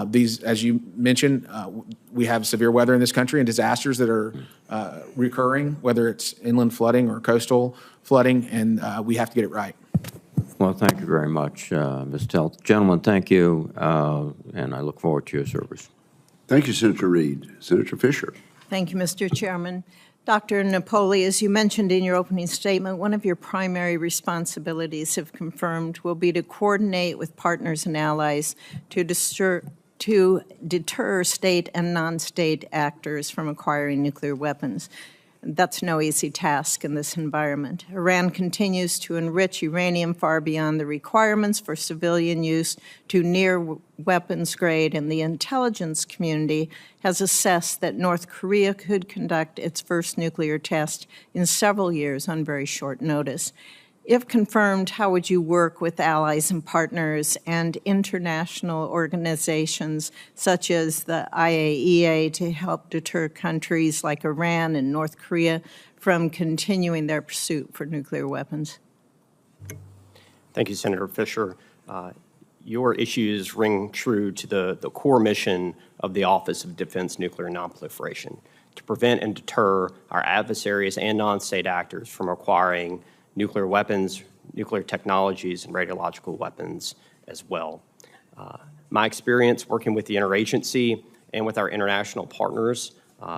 These, as you mentioned, we have severe weather in this country and disasters that are recurring, whether it's inland flooding or coastal flooding, and we have to get it right. Well, thank you very much, Ms. Tell. Gentlemen, thank you, and I look forward to your service. Thank you, Senator Reed. Senator Fisher. Thank you, Mr. Chairman. Dr. Napoli, as you mentioned in your opening statement, one of your primary responsibilities, if confirmed, will be to coordinate with partners and allies to deter state and non-state actors from acquiring nuclear weapons. That's no easy task in this environment. Iran continues to enrich uranium far beyond the requirements for civilian use to near weapons grade, and the intelligence community has assessed that North Korea could conduct its first nuclear test in several years on very short notice. If confirmed, how would you work with allies and partners and international organizations such as the IAEA to help deter countries like Iran and North Korea from continuing their pursuit for nuclear weapons? Thank you, Senator Fisher. Your issues ring true to the core mission of the Office of Defense Nuclear Nonproliferation, to prevent and deter our adversaries and non-state actors from acquiring nuclear weapons, nuclear technologies, and radiological weapons as well. My experience working with the interagency and with our international partners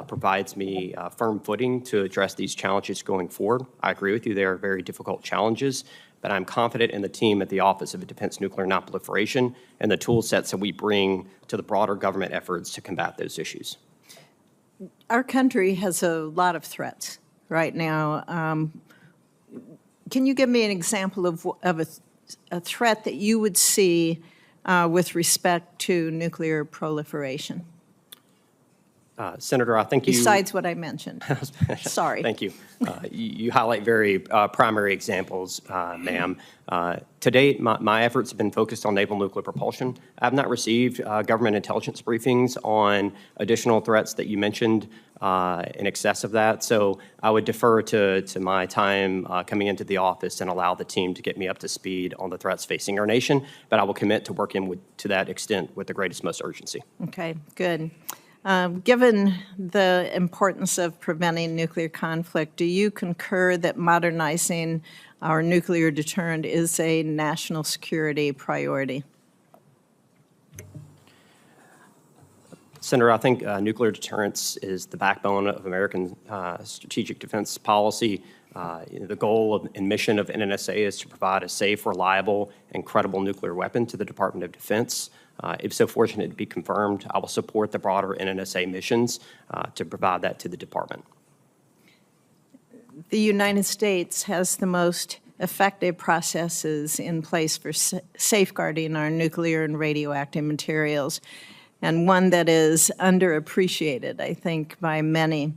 provides me firm footing to address these challenges going forward. I agree with you, they are very difficult challenges, but I'm confident in the team at the Office of Defense Nuclear Nonproliferation and the tool sets that we bring to the broader government efforts to combat those issues. Our country has a lot of threats right now. Can you give me an example of a threat that you would see with respect to nuclear proliferation? Senator, I think you— Besides what I mentioned. Sorry. Thank you. You highlight very primary examples, ma'am. To date, my efforts have been focused on naval nuclear propulsion. I have not received government intelligence briefings on additional threats that you mentioned in excess of that. So I would defer to my time coming into the office and allow the team to get me up to speed on the threats facing our nation. But I will commit to working to that extent with the greatest, most urgency. Okay, good. Given the importance of preventing nuclear conflict, do you concur that modernizing our nuclear deterrent is a national security priority? Senator, I think nuclear deterrence is the backbone of American strategic defense policy. The goal and mission of NNSA is to provide a safe, reliable, and credible nuclear weapon to the Department of Defense. If so fortunate to be confirmed, I will support the broader NNSA missions to provide that to the department. The United States has the most effective processes in place for safeguarding our nuclear and radioactive materials, and one that is underappreciated, I think, by many.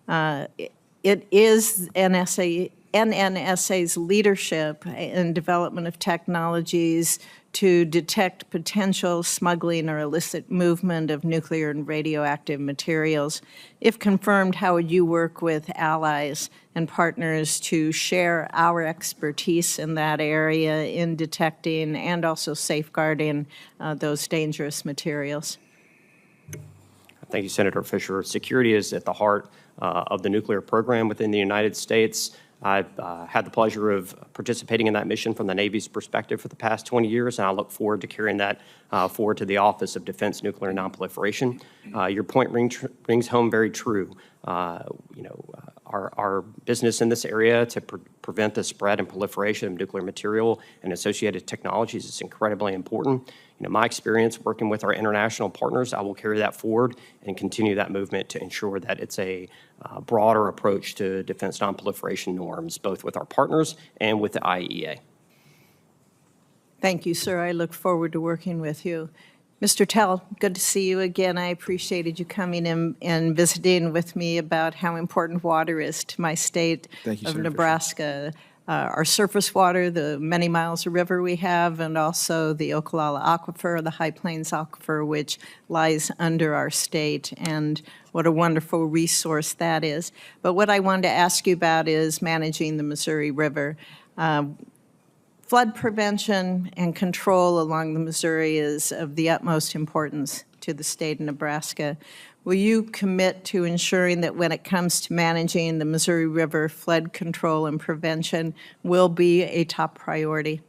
It is NNSA's leadership in development of technologies to detect potential smuggling or illicit movement of nuclear and radioactive materials. If confirmed, how would you work with allies and partners to share our expertise in that area in detecting and also safeguarding those dangerous materials? Thank you, Senator Fisher. Security is at the heart of the nuclear program within the United States. I've had the pleasure of participating in that mission from the Navy's perspective for the past 20 years, and I look forward to carrying that forward to the Office of Defense Nuclear Nonproliferation. Your point rings home very true. Our business in this area to prevent the spread and proliferation of nuclear material and associated technologies is incredibly important. My experience working with our international partners, I will carry that forward and continue that movement to ensure that it's a broader approach to defense nonproliferation norms, both with our partners and with the IAEA. Thank you, sir. I look forward to working with you. Mr. Tell, good to see you again. I appreciated you coming in and visiting with me about how important water is to my state of Nebraska. Our surface water, the many miles of river we have, and also the Ocala Aquifer, the High Plains Aquifer, which lies under our state, and what a wonderful resource that is. But what I wanted to ask you about is managing the Missouri River. Flood prevention and control along the Missouri is of the utmost importance to the state of Nebraska. Will you commit to ensuring that when it comes to managing the Missouri River, flood control and prevention will be a top priority?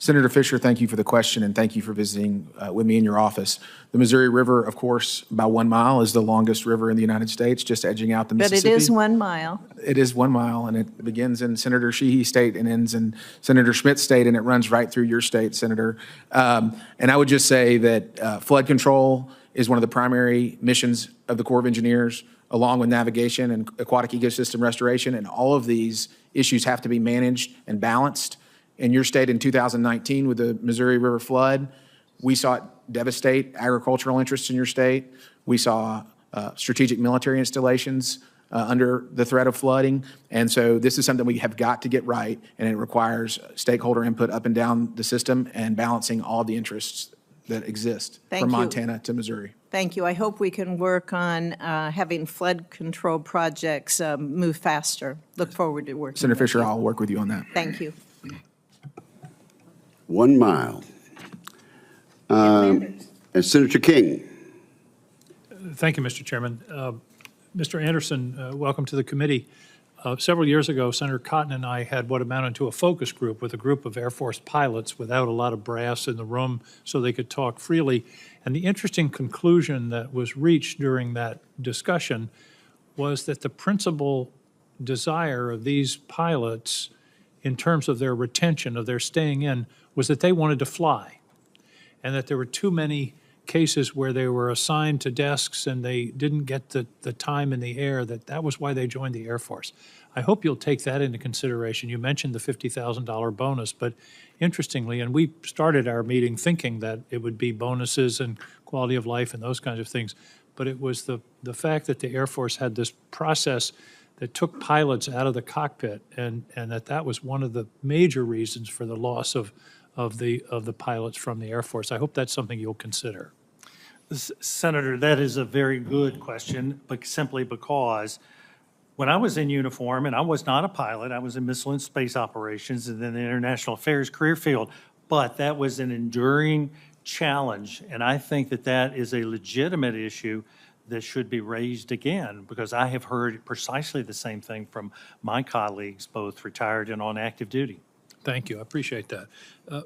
Senator Fisher, thank you for the question, and thank you for visiting with me in your office. The Missouri River, of course, by 1 mile, is the longest river in the United States, just edging out the Mississippi. But it is 1 mile. It is 1 mile, and it begins in Senator Sheehy's state and ends in Senator Schmidt's state, and it runs right through your state, Senator. And I would just say that flood control is one of the primary missions of the Corps of Engineers, along with navigation and aquatic ecosystem restoration, and all of these issues have to be managed and balanced. In your state in 2019 with the Missouri River flood, we saw it devastate agricultural interests in your state. We saw strategic military installations under the threat of flooding. And so this is something we have got to get right, and it requires stakeholder input up and down the system and balancing all the interests that exist from Montana to Missouri. Thank you. I hope we can work on having flood control projects move faster. Look forward to working. Senator Fisher, I'll work with you on that. Thank you. 1 mile. And Senator King. Thank you, Mr. Chairman. Mr. Anderson, welcome to the committee. Several years ago, Senator Cotton and I had what amounted to a focus group with a group of Air Force pilots without a lot of brass in the room so they could talk freely. And the interesting conclusion that was reached during that discussion was that the principal desire of these pilots in terms of their retention, of their staying in, was that they wanted to fly, and that there were too many cases where they were assigned to desks and they didn't get the time in the air, that was why they joined the Air Force. I hope you'll take that into consideration. You mentioned the $50,000 bonus, but interestingly, and we started our meeting thinking that it would be bonuses and quality of life and those kinds of things, but it was the fact that the Air Force had this process that took pilots out of the cockpit, and that was one of the major reasons for the loss of the pilots from the Air Force. I hope that's something you'll consider. Senator, that is a very good question, but simply because when I was in uniform, and I was not a pilot, I was in Missile and Space Operations and then the International Affairs career field, but that was an enduring challenge, and I think that that is a legitimate issue that should be raised again, because I have heard precisely the same thing from my colleagues, both retired and on active duty. Thank you. I appreciate that.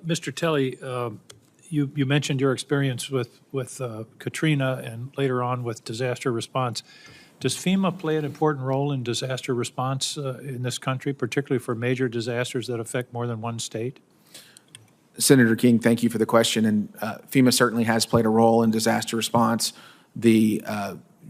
Mr. Telly, you mentioned your experience with Katrina and later on with disaster response. Does FEMA play an important role in disaster response in this country, particularly for major disasters that affect more than one state? Senator King, thank you for the question. And FEMA certainly has played a role in disaster response. The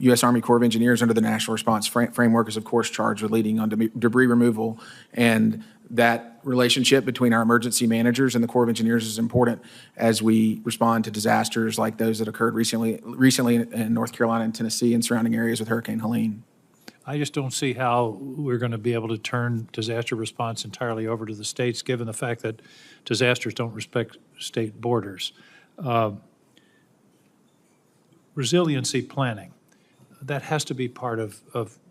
U.S. Army Corps of Engineers under the National Response Framework is, of course, charged with leading on debris removal. And that relationship between our emergency managers and the Corps of Engineers is important as we respond to disasters like those that occurred recently in North Carolina and Tennessee and surrounding areas with Hurricane Helene. I just don't see how we're going to be able to turn disaster response entirely over to the states, given the fact that disasters don't respect state borders. Resiliency planning, that has to be part of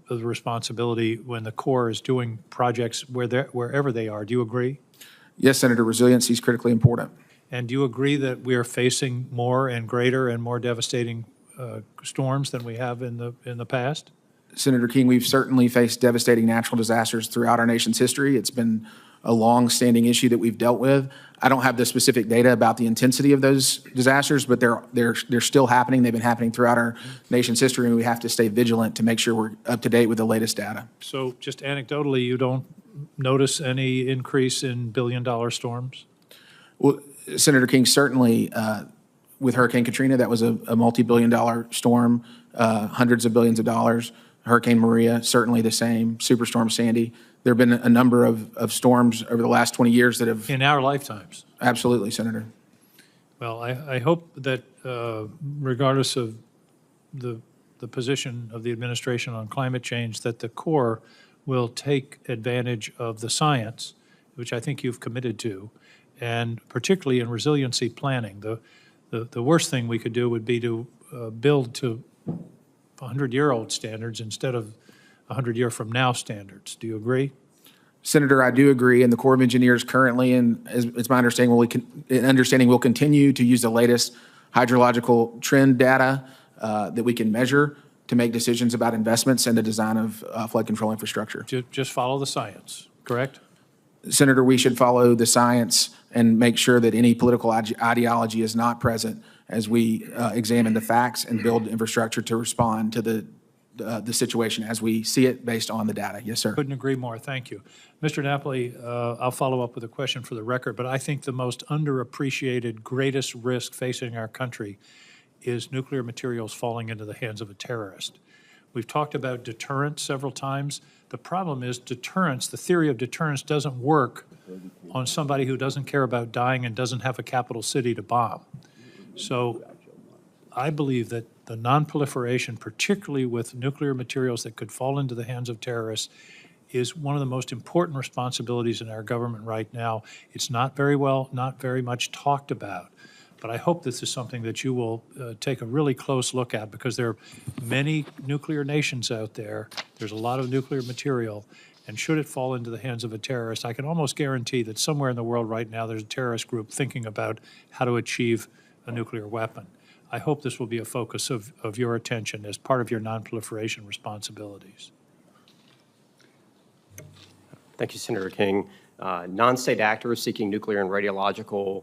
the responsibility when the Corps is doing projects wherever they are. Do you agree? Yes, Senator, resiliency is critically important. And do you agree that we are facing more and greater and more devastating storms than we have in the past? Senator King, we've certainly faced devastating natural disasters throughout our nation's history. It's been a long-standing issue that we've dealt with. I don't have the specific data about the intensity of those disasters, but they're still happening. They've been happening throughout our nation's history, and we have to stay vigilant to make sure we're up to date with the latest data. So just anecdotally, you don't notice any increase in billion-dollar storms? Well, Senator King, certainly with Hurricane Katrina, that was a multi-billion-dollar storm, hundreds of billions of dollars. Hurricane Maria, certainly the same. Superstorm Sandy. There have been a number of storms over the last 20 years that have... In our lifetimes? Absolutely, Senator. Well, I hope that regardless of the position of the administration on climate change, that the Corps will take advantage of the science, which I think you've committed to, and particularly in resiliency planning. The worst thing we could do would be to build to 100-year-old standards instead of 100-year-from-now standards. Do you agree? Senator, I do agree, and the Corps of Engineers currently, and it's my understanding, will continue to use the latest hydrological trend data that we can measure to make decisions about investments and the design of flood control infrastructure. Just follow the science, correct? Senator, we should follow the science and make sure that any political ideology is not present as we examine the facts and build infrastructure to respond to the situation as we see it based on the data. Yes, sir. Couldn't agree more. Thank you. Mr. Napoli, I'll follow up with a question for the record, but I think the most underappreciated, greatest risk facing our country is nuclear materials falling into the hands of a terrorist. We've talked about deterrence several times. The problem is deterrence, the theory of deterrence doesn't work on somebody who doesn't care about dying and doesn't have a capital city to bomb. So I believe that the nonproliferation, particularly with nuclear materials that could fall into the hands of terrorists, is one of the most important responsibilities in our government right now. It's not very much talked about. But I hope this is something that you will take a really close look at, because there are many nuclear nations out there. There's a lot of nuclear material, and should it fall into the hands of a terrorist, I can almost guarantee that somewhere in the world right now there's a terrorist group thinking about how to achieve a nuclear weapon. I hope this will be a focus of your attention as part of your nonproliferation responsibilities. Thank you, Senator King. Non-state actors seeking nuclear and radiological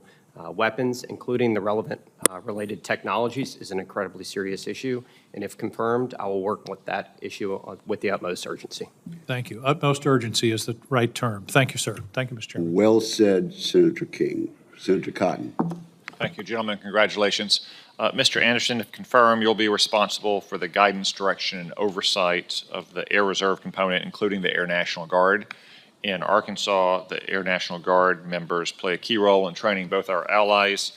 weapons, including the relevant related technologies, is an incredibly serious issue. And if confirmed, I will work with that issue with the utmost urgency. Thank you. Utmost urgency is the right term. Thank you, sir. Thank you, Mr. Chairman. Well said, Senator King. Senator Cotton. Thank you, gentlemen. Congratulations. Mr. Anderson, if confirmed, you'll be responsible for the guidance, direction, and oversight of the Air Reserve component, including the Air National Guard. In Arkansas, the Air National Guard members play a key role in training both our allies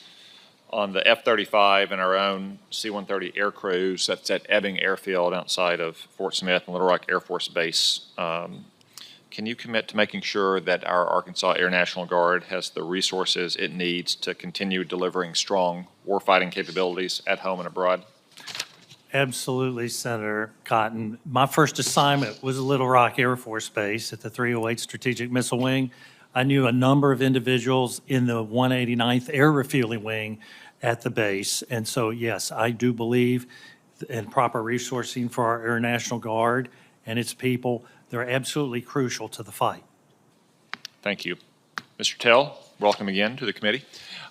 on the F-35 and our own C-130 air crews. That's at Ebbing Airfield outside of Fort Smith and Little Rock Air Force Base. Can you commit to making sure that our Arkansas Air National Guard has the resources it needs to continue delivering strong warfighting capabilities at home and abroad? Absolutely, Senator Cotton. My first assignment was at Little Rock Air Force Base at the 308 Strategic Missile Wing. I knew a number of individuals in the 189th Air Refueling Wing at the base. And so, yes, I do believe in proper resourcing for our Air National Guard and its people. They're absolutely crucial to the fight. Thank you. Mr. Tell, welcome again to the committee.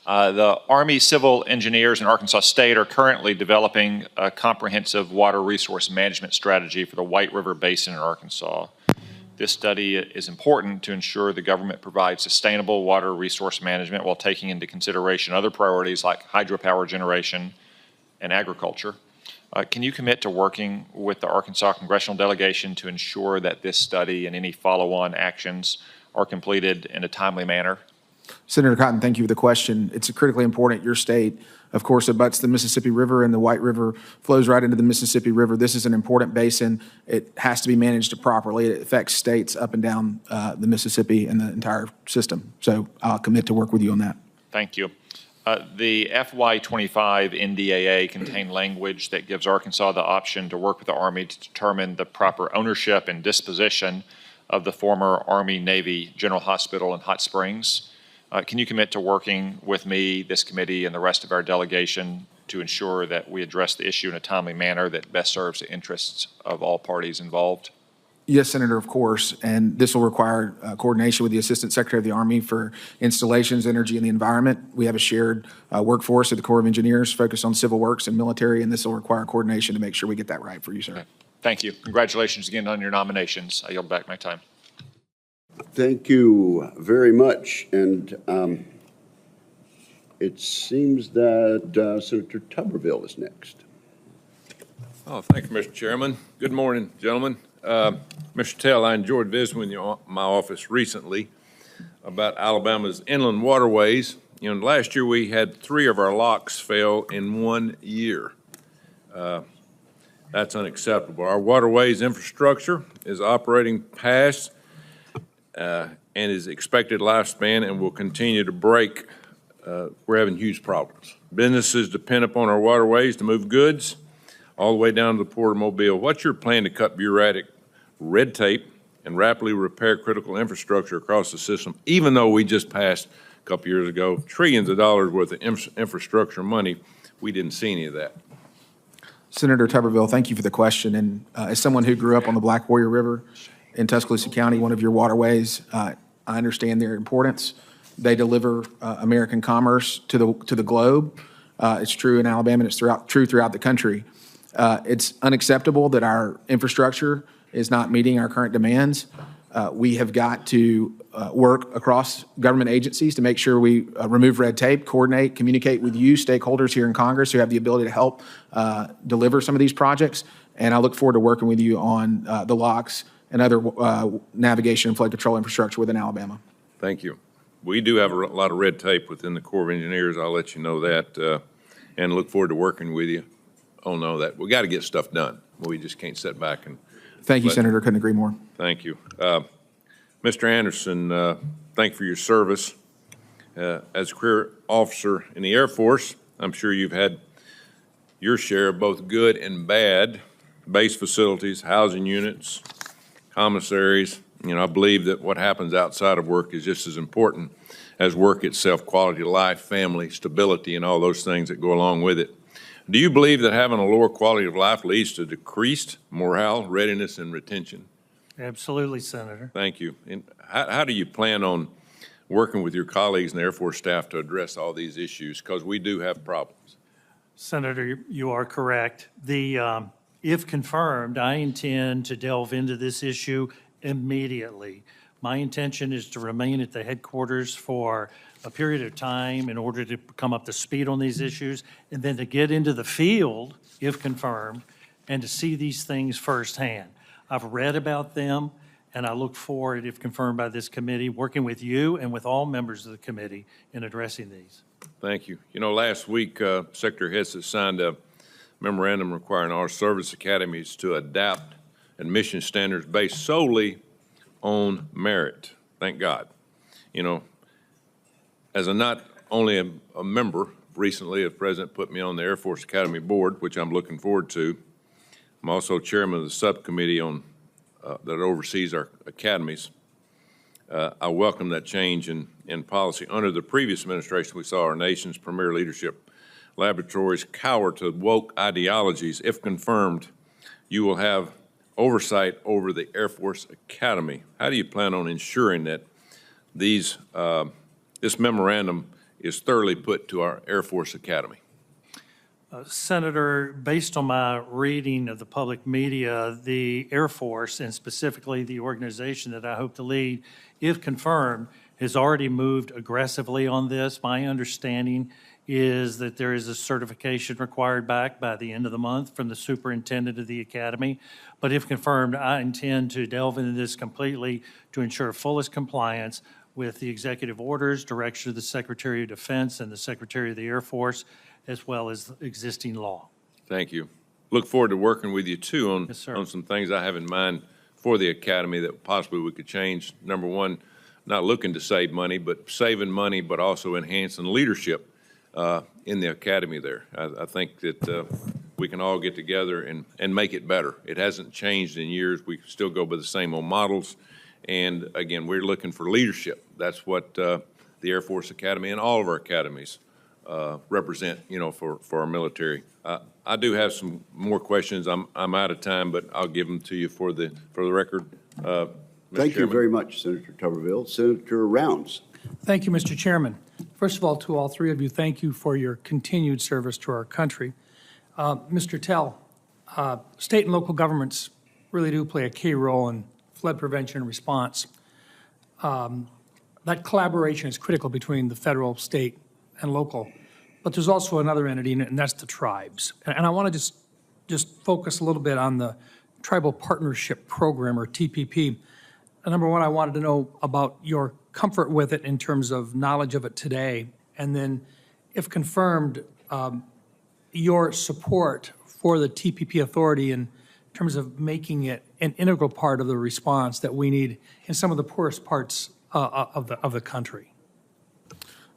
The Army Civil Engineers in Arkansas State are currently developing a comprehensive water resource management strategy for the White River Basin in Arkansas. This study is important to ensure the government provides sustainable water resource management while taking into consideration other priorities like hydropower generation and agriculture. Can you commit to working with the Arkansas congressional delegation to ensure that this study and any follow-on actions are completed in a timely manner? Senator Cotton, thank you for the question. It's critically important. Your state, of course, abuts the Mississippi River, and the White River flows right into the Mississippi River. This is an important basin. It has to be managed properly. It affects states up and down the Mississippi and the entire system. So I'll commit to work with you on that. Thank you. The FY25 NDAA contained language that gives Arkansas the option to work with the Army to determine the proper ownership and disposition of the former Army-Navy General Hospital in Hot Springs. Can you commit to working with me, this committee, and the rest of our delegation to ensure that we address the issue in a timely manner that best serves the interests of all parties involved? Yes, Senator, of course, and this will require coordination with the Assistant Secretary of the Army for Installations, Energy, and the Environment. We have a shared workforce at the Corps of Engineers focused on civil works and military, and this will require coordination to make sure we get that right for you, sir. Okay. Thank you. Congratulations again on your nominations. I yield back my time. Thank you very much. And it seems that Senator Tuberville is next. Oh, thank you, Mr. Chairman. Good morning, gentlemen. Mr. Tell, I enjoyed visiting with you in my office recently about Alabama's inland waterways. You know, last year we had 3 of our locks fail in 1 year. That's unacceptable. Our waterways infrastructure is operating past and is expected lifespan and will continue to break. We're having huge problems. Businesses depend upon our waterways to move goods all the way down to the Port of Mobile. What's your plan to cut bureaucratic red tape and rapidly repair critical infrastructure across the system, even though we just passed a couple years ago trillions of dollars worth of infrastructure money? We didn't see any of that. Senator Tuberville, thank you for the question. And as someone who grew up on the Black Warrior River in Tuscaloosa County, one of your waterways, I I understand their importance. They deliver American commerce to the globe. It's true in Alabama, and it's true throughout the country. It's unacceptable that our infrastructure is not meeting our current demands. We have got to work across government agencies to make sure we remove red tape, coordinate, communicate with you, stakeholders here in Congress who have the ability to help deliver some of these projects. And I look forward to working with you on the locks and other navigation and flood control infrastructure within Alabama. Thank you. We do have a lot of red tape within the Corps of Engineers. I'll let you know that, and look forward to working with you on all that. We got to get stuff done. We just can't sit back and. Thank you, Senator. Couldn't agree more. Thank you. Mr. Anderson, thank you for your service. As a career officer in the Air Force, I'm sure you've had your share of both good and bad base facilities, housing units, commissaries. You know, I believe that what happens outside of work is just as important as work itself, quality of life, family, stability, and all those things that go along with it. Do you believe that having a lower quality of life leads to decreased morale, readiness, and retention? Absolutely, Senator. Thank you. And how do you plan on working with your colleagues in the Air Force staff to address all these issues? Because we do have problems. Senator, you are correct. If confirmed, I intend to delve into this issue immediately. My intention is to remain at the headquarters for a period of time in order to come up to speed on these issues, and then to get into the field, if confirmed, and to see these things firsthand. I've read about them, and I look forward, if confirmed by this committee, working with you and with all members of the committee in addressing these. Thank you. You know, last week, Secretary Hess signed a memorandum requiring our service academies to adapt admission standards based solely on merit. Thank God. You know, as not only a member, recently the President put me on the Air Force Academy Board, which I'm looking forward to. I'm also chairman of the subcommittee on that oversees our academies. I welcome that change in policy. Under the previous administration, we saw our nation's premier leadership laboratories cower to woke ideologies. If confirmed, you will have oversight over the Air Force Academy. How do you plan on ensuring that this memorandum is thoroughly put to our Air Force Academy? Senator, based on my reading of the public media, the Air Force, and specifically the organization that I hope to lead, if confirmed, has already moved aggressively on this. My understanding is that there is a certification required back by the end of the month from the superintendent of the academy. But if confirmed, I intend to delve into this completely to ensure fullest compliance with the executive orders, direction of the Secretary of Defense and the Secretary of the Air Force, as well as existing law. Thank you. Look forward to working with you too on, Yes, on some things I have in mind for the academy that possibly we could change. Number one, not looking to save money, but saving money, but also enhancing leadership in the academy there. I think that we can all get together and make it better. It hasn't changed in years. We still go by the same old models. And again, we're looking for leadership. That's what the Air Force Academy and all of our academies represent, you know, for our military. I do have some more questions. I'm out of time, but I'll give them to you for the record. Thank you very much, Senator Tuberville. Senator Rounds. Thank you, Mr. Chairman. First of all, to all three of you, thank you for your continued service to our country. Mr. Tell, state and local governments really do play a key role in flood prevention and response. That collaboration is critical between the federal, state, and local. But there's also another entity, and that's the tribes. And I want to just focus a little bit on the Tribal Partnership Program, or TPP. Number one, I wanted to know about your comfort with it in terms of knowledge of it today, and then, if confirmed, your support for the TPP authority in terms of making it an integral part of the response that we need in some of the poorest parts of the country.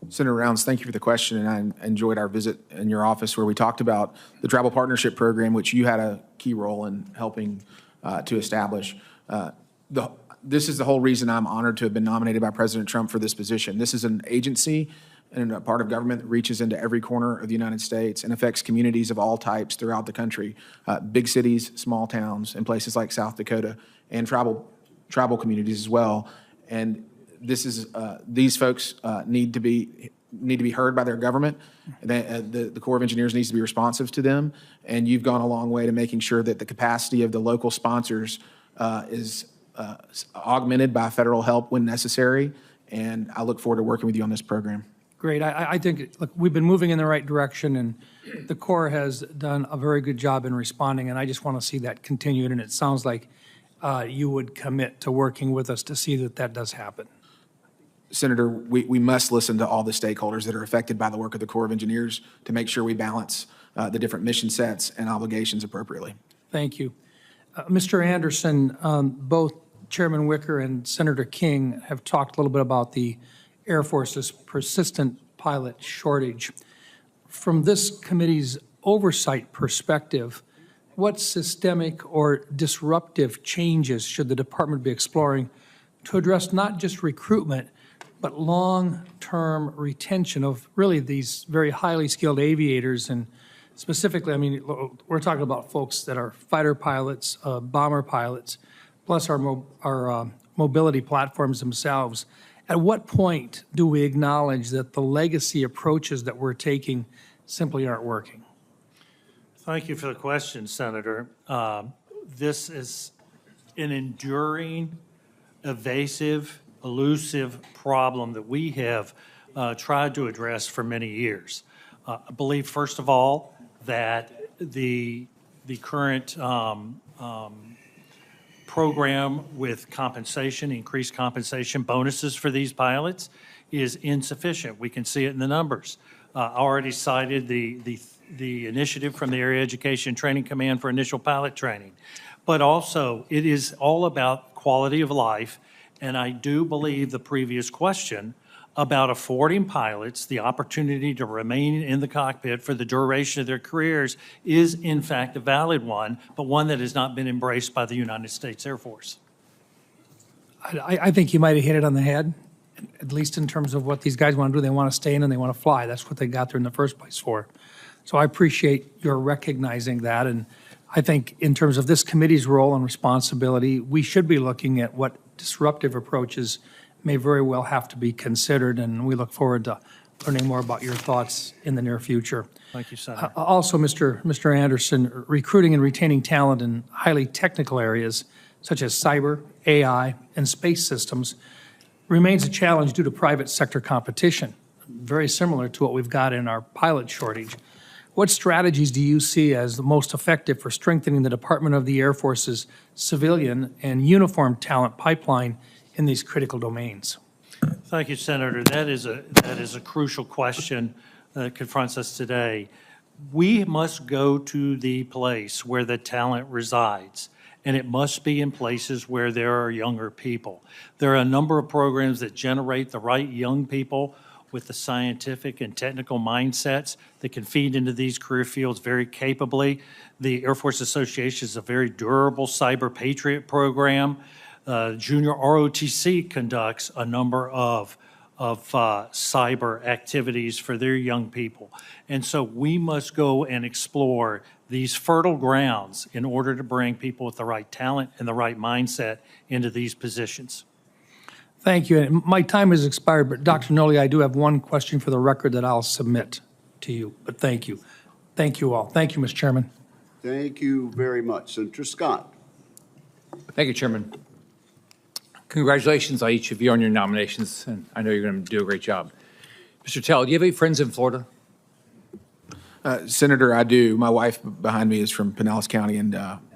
Senator Rounds, thank you for the question, and I enjoyed our visit in your office where we talked about the Tribal Partnership Program, which you had a key role in helping to establish. This is the whole reason I'm honored to have been nominated by President Trump for this position. This is an agency and a part of government that reaches into every corner of the United States and affects communities of all types throughout the country, big cities, small towns, and places like South Dakota, and tribal communities as well. And these folks need to be heard by their government. The Corps of Engineers needs to be responsive to them, and you've gone a long way to making sure that the capacity of the local sponsors is augmented by federal help when necessary, and I look forward to working with you on this program. Great. I think, look, we've been moving in the right direction, and the Corps has done a very good job in responding, and I just want to see that continued, and it sounds like you would commit to working with us to see that that does happen. Senator, we must listen to all the stakeholders that are affected by the work of the Corps of Engineers to make sure we balance the different mission sets and obligations appropriately. Thank you. Mr. Anderson, both Chairman Wicker and Senator King have talked a little bit about the Air Force's persistent pilot shortage. From this committee's oversight perspective, what systemic or disruptive changes should the department be exploring to address not just recruitment, but long-term retention of really these very highly skilled aviators? And specifically, I mean, we're talking about folks that are fighter pilots, bomber pilots, plus our mobility platforms themselves. At what point do we acknowledge that the legacy approaches that we're taking simply aren't working? Thank you for the question, Senator. This is an enduring, evasive, elusive problem that we have tried to address for many years. I believe, first of all, that the current program with compensation, increased compensation bonuses for these pilots is insufficient. We can see it in the numbers. I already cited the initiative from the Area Education Training Command for initial pilot training. But also, it is all about quality of life, and I do believe the previous question about affording pilots the opportunity to remain in the cockpit for the duration of their careers is in fact a valid one, but one that has not been embraced by the United States Air Force. I think you might have hit it on the head, at least in terms of what these guys want to do. They want to stay in and they want to fly. That's what they got there in the first place for. So I appreciate your recognizing that, and I think in terms of this committee's role and responsibility, we should be looking at what disruptive approaches may very well have to be considered, and we look forward to learning more about your thoughts in the near future. Thank you, Senator. Also, Mr. Anderson, recruiting and retaining talent in highly technical areas such as cyber, AI, and space systems remains a challenge due to private sector competition, very similar to what we've got in our pilot shortage. What strategies do you see as the most effective for strengthening the Department of the Air Force's civilian and uniform talent pipeline in these critical domains? Thank you, Senator. That is a crucial question that confronts us today. We must go to the place where the talent resides, and it must be in places where there are younger people. There are a number of programs that generate the right young people with the scientific and technical mindsets that can feed into these career fields very capably. The Air Force Association is a very durable Cyber Patriot program. Junior ROTC conducts a number of cyber activities for their young people. And so we must go and explore these fertile grounds in order to bring people with the right talent and the right mindset into these positions. Thank you. And my time has expired, but Dr. Noli, I do have one question for the record that I'll submit to you. But thank you. Thank you all. Thank you, Mr. Chairman. Thank you very much. Senator Scott. Thank you, Chairman. Congratulations on each of you on your nominations, and I know you're going to do a great job. Mr. Tell, do you have any friends in Florida? Senator, I do. My wife behind me is from Pinellas County, and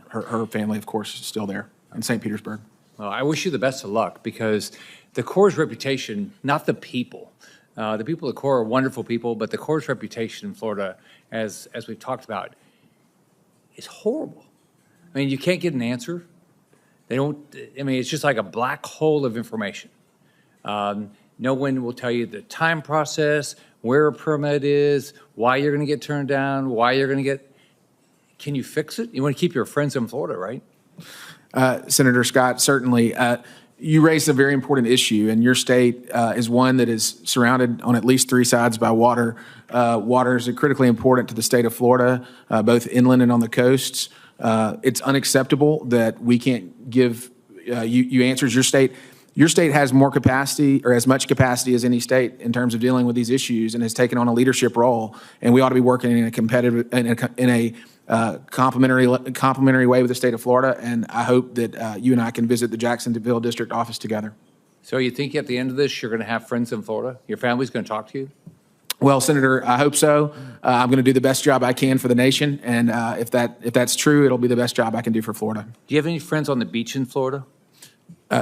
her family, of course, is still there in St. Petersburg. Well, I wish you the best of luck, because the Corps' reputation, not the people. The people of the Corps are wonderful people, but the Corps' reputation in Florida, as we've talked about, is horrible. I mean, you can't get an answer. They don't, I mean, it's just like a black hole of information. No one will tell you the time process, where a permit is, why you're going to get turned down, why you're going to get, can you fix it? You want to keep your friends in Florida, right? Senator Scott, certainly. You raised a very important issue, and your state is one that is surrounded on at least three sides by water. Water is critically important to the state of Florida, both inland and on the coasts. It's unacceptable that we can't give you answers. Your state Your state has more capacity, or as much capacity as any state in terms of dealing with these issues, and has taken on a leadership role. And we ought to be working in a competitive, in a complementary way with the state of Florida. And I hope that you and I can visit the Jacksonville district office together. So you think at the end of this, you're going to have friends in Florida? Your family's going to talk to you? Well, Senator, I hope so. I'm going to do the best job I can for the nation, and if that's true, it'll be the best job I can do for Florida. Do you have any friends on the beach in Florida?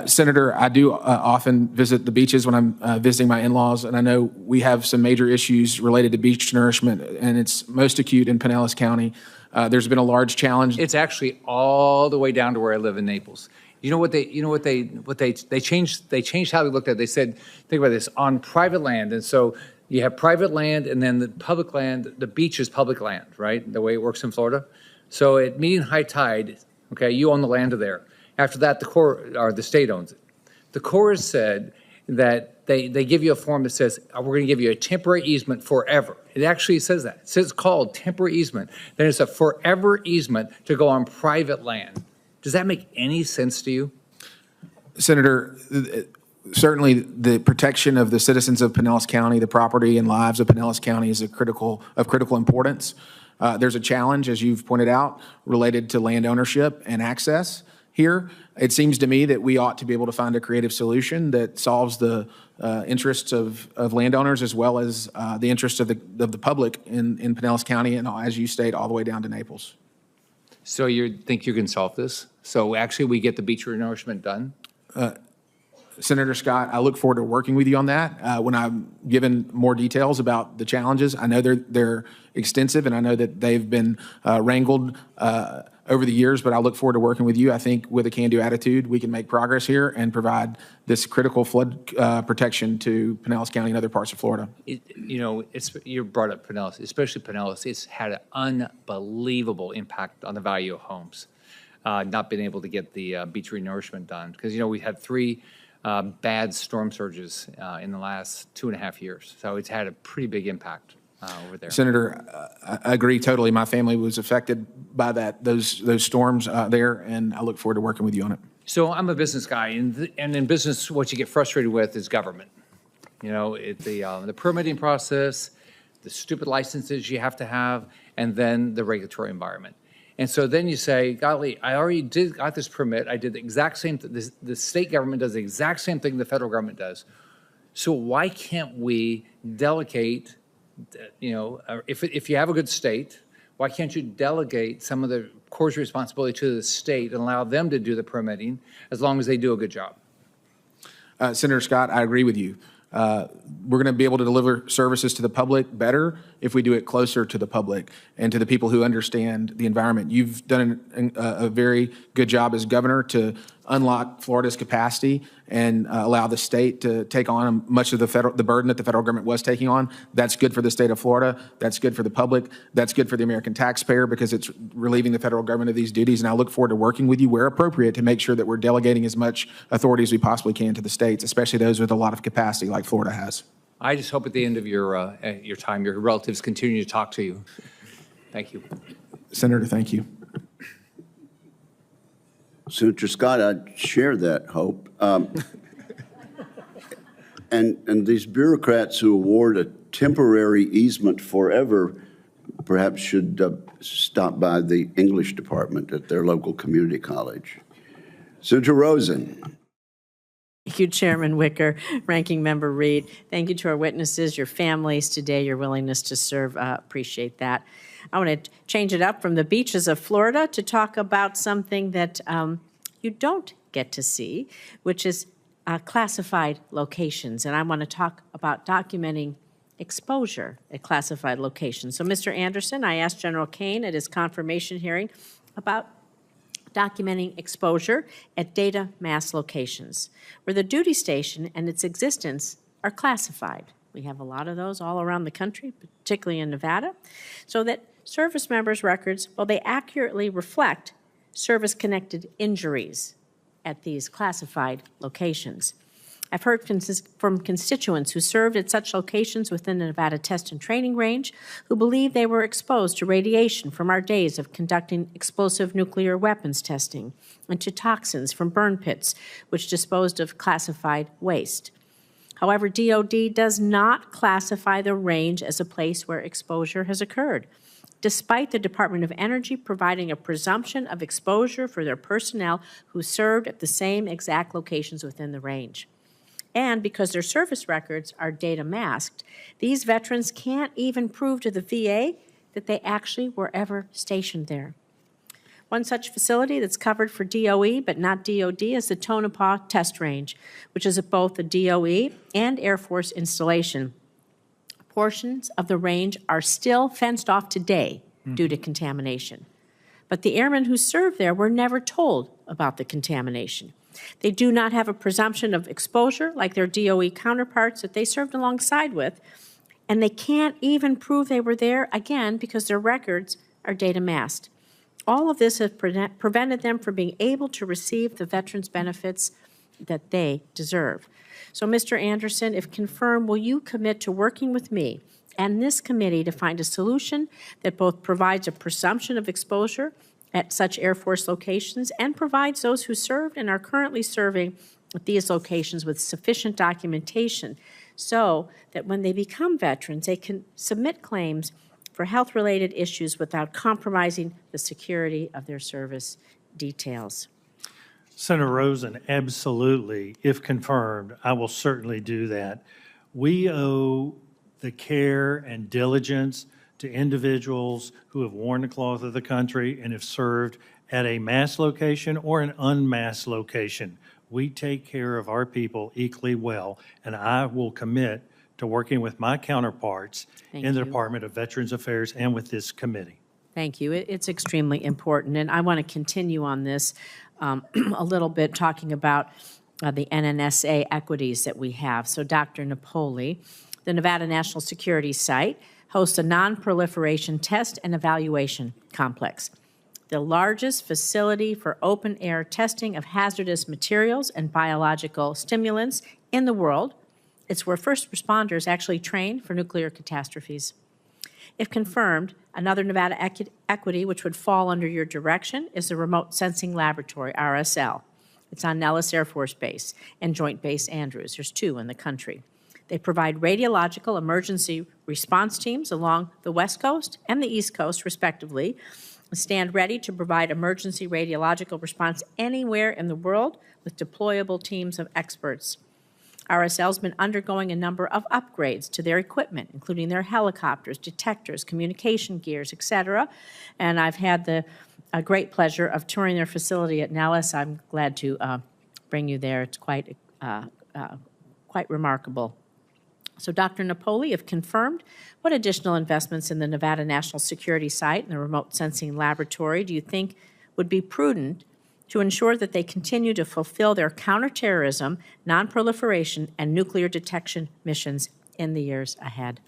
Senator, I do often visit the beaches when I'm visiting my in-laws, and I know we have some major issues related to beach nourishment, and it's most acute in Pinellas County. There's been a large challenge. It's actually all the way down to where I live in Naples. They changed how they looked at it. They said, think about this, on private land, and so you have private land, and then the public land, the beach is public land, right? The way it works in Florida. So at meeting high tide, okay, you own the land there. After that, the Corps, or the state owns it. The Corps has said that they give you a form that says, we're going to give you a temporary easement forever. It actually says that. It says it's called temporary easement. Then it's a forever easement to go on private land. Does that make any sense to you? Senator, certainly the protection of the citizens of Pinellas County, the property and lives of Pinellas County is of critical importance. There's a challenge, as you've pointed out, related to land ownership and access here. It seems to me that we ought to be able to find a creative solution that solves the interests of landowners as well as the interests of the public in Pinellas County and, as you state, all the way down to Naples. So you think you can solve this? So actually we get the beach renourishment done? Senator Scott, I look forward to working with you on that. When I'm given more details about the challenges, I know they're extensive, and I know that they've been wrangled over the years, but I look forward to working with you. I think with a can-do attitude, we can make progress here and provide this critical flood protection to Pinellas County and other parts of Florida. You brought up Pinellas, especially Pinellas. It's had an unbelievable impact on the value of homes. Not being able to get the beach renourishment done because, we had 3 bad storm surges in the last 2.5 years. So it's had a pretty big impact over there. Senator, I agree totally. My family was affected by those storms there, and I look forward to working with you on it. So I'm a business guy, and in business, what you get frustrated with is government. The permitting process, the stupid licenses you have to have, and then the regulatory environment. And so then you say, golly, I already got this permit. I did the exact same thing. The state government does the exact same thing the federal government does. So why can't we delegate, if you have a good state, why can't you delegate some of the Corps' responsibility to the state and allow them to do the permitting as long as they do a good job? Senator Scott, I agree with you. We're going to be able to deliver services to the public better if we do it closer to the public and to the people who understand the environment. You've done a very good job as governor to unlock Florida's capacity and allow the state to take on much of the burden that the federal government was taking on. That's good for the state of Florida. That's good for the public. That's good for the American taxpayer because it's relieving the federal government of these duties. And I look forward to working with you where appropriate to make sure that we're delegating as much authority as we possibly can to the states, especially those with a lot of capacity like Florida has. I just hope at the end of your time, your relatives continue to talk to you. Thank you. Senator, thank you. Senator Scott, I share that hope. And these bureaucrats who award a temporary easement forever perhaps should stop by the English department at their local community college. Senator Rosen. Thank you, Chairman Wicker, Ranking Member Reed. Thank you to our witnesses, your families today, your willingness to serve. Appreciate that. I want to change it up from the beaches of Florida to talk about something that you don't get to see, which is classified locations. And I want to talk about documenting exposure at classified locations. So, Mr. Anderson, I asked General Kane at his confirmation hearing about documenting exposure at data mass locations, where the duty station and its existence are classified. We have a lot of those all around the country, particularly in Nevada, so that service members' records, well, they accurately reflect service-connected injuries at these classified locations. I've heard from constituents who served at such locations within the Nevada Test and Training Range who believe they were exposed to radiation from our days of conducting explosive nuclear weapons testing and to toxins from burn pits, which disposed of classified waste. However, DOD does not classify the range as a place where exposure has occurred, despite the Department of Energy providing a presumption of exposure for their personnel who served at the same exact locations within the range. And because their service records are data masked, these veterans can't even prove to the VA that they actually were ever stationed there. One such facility that's covered for DOE but not DOD is the Tonopah Test Range, which is both the DOE and Air Force installation. Portions of the range are still fenced off today due to contamination. But the airmen who served there were never told about the contamination. They do not have a presumption of exposure like their DOE counterparts that they served alongside with, and they can't even prove they were there, again, because their records are data masked. All of this has prevented them from being able to receive the veterans' benefits that they deserve. So, Mr. Anderson, if confirmed, will you commit to working with me and this committee to find a solution that both provides a presumption of exposure at such Air Force locations and provides those who served and are currently serving at these locations with sufficient documentation so that when they become veterans, they can submit claims for health-related issues without compromising the security of their service details? Senator Rosen, absolutely. If confirmed, I will certainly do that. We owe the care and diligence to individuals who have worn the cloth of the country and have served at a mass location or an unmasked location. We take care of our people equally well, and I will commit to working with my counterparts in the Department of Veterans Affairs and with this committee. Thank you. It's extremely important, and I want to continue on this a little bit, talking about the NNSA equities that we have. So, Dr. Napoli, the Nevada National Security Site hosts a non-proliferation test and evaluation complex, the largest facility for open-air testing of hazardous materials and biological stimulants in the world. It's where first responders actually train for nuclear catastrophes. If confirmed, another Nevada equity which would fall under your direction is the Remote Sensing Laboratory, RSL. It's on Nellis Air Force Base and Joint Base Andrews. There's 2 in the country. They provide radiological emergency response teams along the West Coast and the East Coast, respectively, and stand ready to provide emergency radiological response anywhere in the world with deployable teams of experts. RSL's been undergoing a number of upgrades to their equipment, including their helicopters, detectors, communication gears, etc. And I've had the great pleasure of touring their facility at Nellis. I'm glad to bring you there. It's quite remarkable. So, Dr. Napoli, if confirmed, what additional investments in the Nevada National Security Site and the Remote Sensing Laboratory do you think would be prudent to ensure that they continue to fulfill their counterterrorism, nonproliferation, and nuclear detection missions in the years ahead?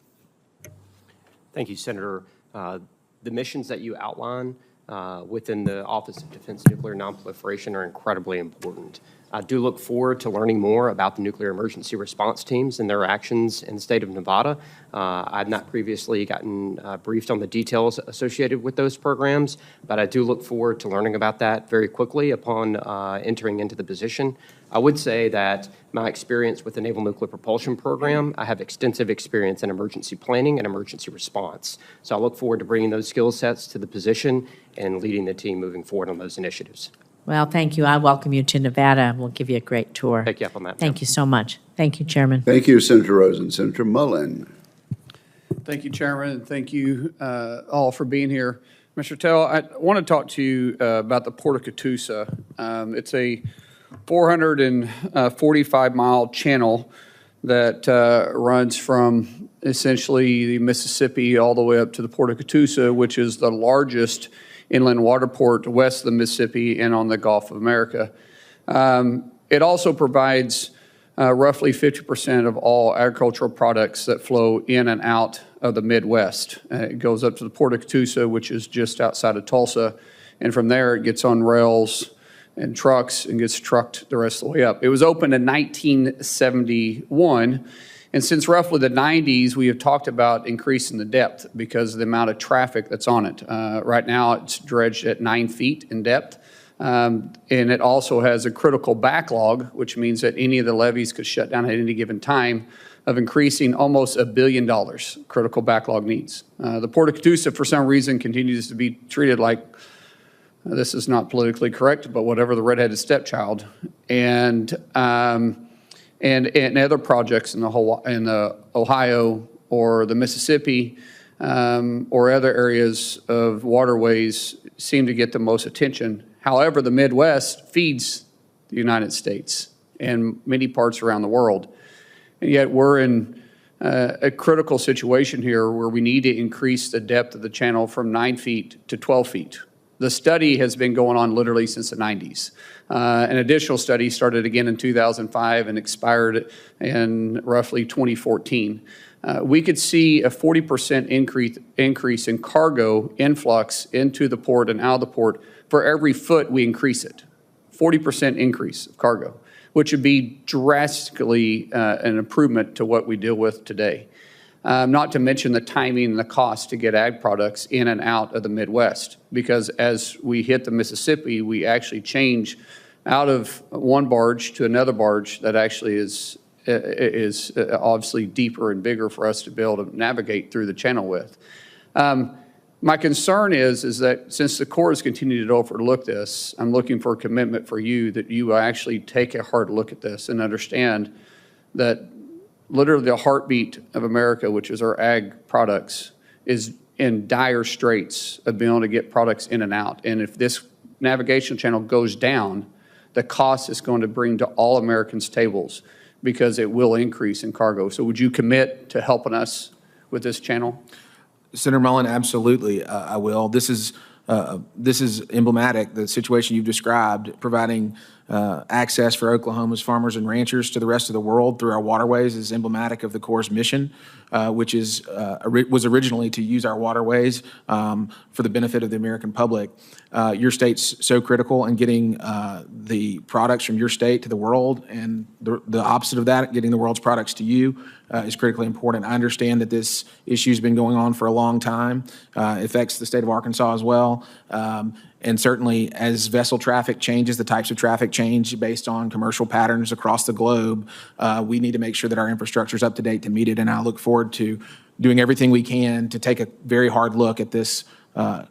Thank you, Senator. The missions that you outline within the Office of Defense Nuclear Nonproliferation are incredibly important. I do look forward to learning more about the nuclear emergency response teams and their actions in the state of Nevada. I've not previously gotten briefed on the details associated with those programs, but I do look forward to learning about that very quickly upon entering into the position. I would say that my experience with the Naval Nuclear Propulsion Program, I have extensive experience in emergency planning and emergency response. So I look forward to bringing those skill sets to the position and leading the team moving forward on those initiatives. Well, thank you. I welcome you to Nevada. We'll give you a great tour. Take you up on that. Thank you so much. Thank you, Chairman. Thank you, Senator Rosen. Senator Mullen. Thank you, Chairman, and thank you all for being here. Mr. Tell, I want to talk to you about the Port of Catoosa. It's a 445-mile channel that runs from essentially the Mississippi all the way up to the Port of Catoosa, which is the largest inland water port west of the Mississippi and on the Gulf of America. It also provides roughly 50% of all agricultural products that flow in and out of the Midwest. It goes up to the Port of Catoosa, which is just outside of Tulsa, and from there it gets on rails and trucks and gets trucked the rest of the way up. It was opened in 1971, and since roughly the 90s, we have talked about increasing the depth because of the amount of traffic that's on it. Right now, it's dredged at 9 feet in depth, and it also has a critical backlog, which means that any of the levees could shut down at any given time, of increasing almost $1 billion critical backlog needs. The Port of Catoosa, for some reason, continues to be treated like, this is not politically correct, but whatever, the redheaded stepchild. And other projects in the Ohio or the Mississippi or other areas of waterways seem to get the most attention. However, the Midwest feeds the United States and many parts around the world. And yet we're in a critical situation here where we need to increase the depth of the channel from 9 feet to 12 feet. The study has been going on literally since the 90s. An additional study started again in 2005 and expired in roughly 2014. We could see a 40% increase in cargo influx into the port and out of the port for every foot we increase it. 40% increase of cargo, which would be drastically an improvement to what we deal with today. Not to mention the timing and the cost to get ag products in and out of the Midwest, because as we hit the Mississippi, we actually change out of one barge to another barge that actually is obviously deeper and bigger for us to be able to navigate through the channel with. My concern is that since the Corps has continued to overlook this, I'm looking for a commitment for you that you will actually take a hard look at this and understand that literally the heartbeat of America, which is our ag products, is in dire straits of being able to get products in and out. And if this navigation channel goes down, the cost is going to bring to all Americans' tables because it will increase in cargo. So would you commit to helping us with this channel? Senator Mullen, absolutely, I will. This is emblematic, the situation you've described, providing access for Oklahoma's farmers and ranchers to the rest of the world through our waterways is emblematic of the Corps' mission, which was originally to use our waterways for the benefit of the American public. Your state's so critical in getting the products from your state to the world, and the opposite of that, getting the world's products to you, is critically important. I understand that this issue has been going on for a long time. It affects the state of Arkansas as well. And certainly as vessel traffic changes, the types of traffic change based on commercial patterns across the globe, we need to make sure that our infrastructure is up to date to meet it. And I look forward to doing everything we can to take a very hard look at this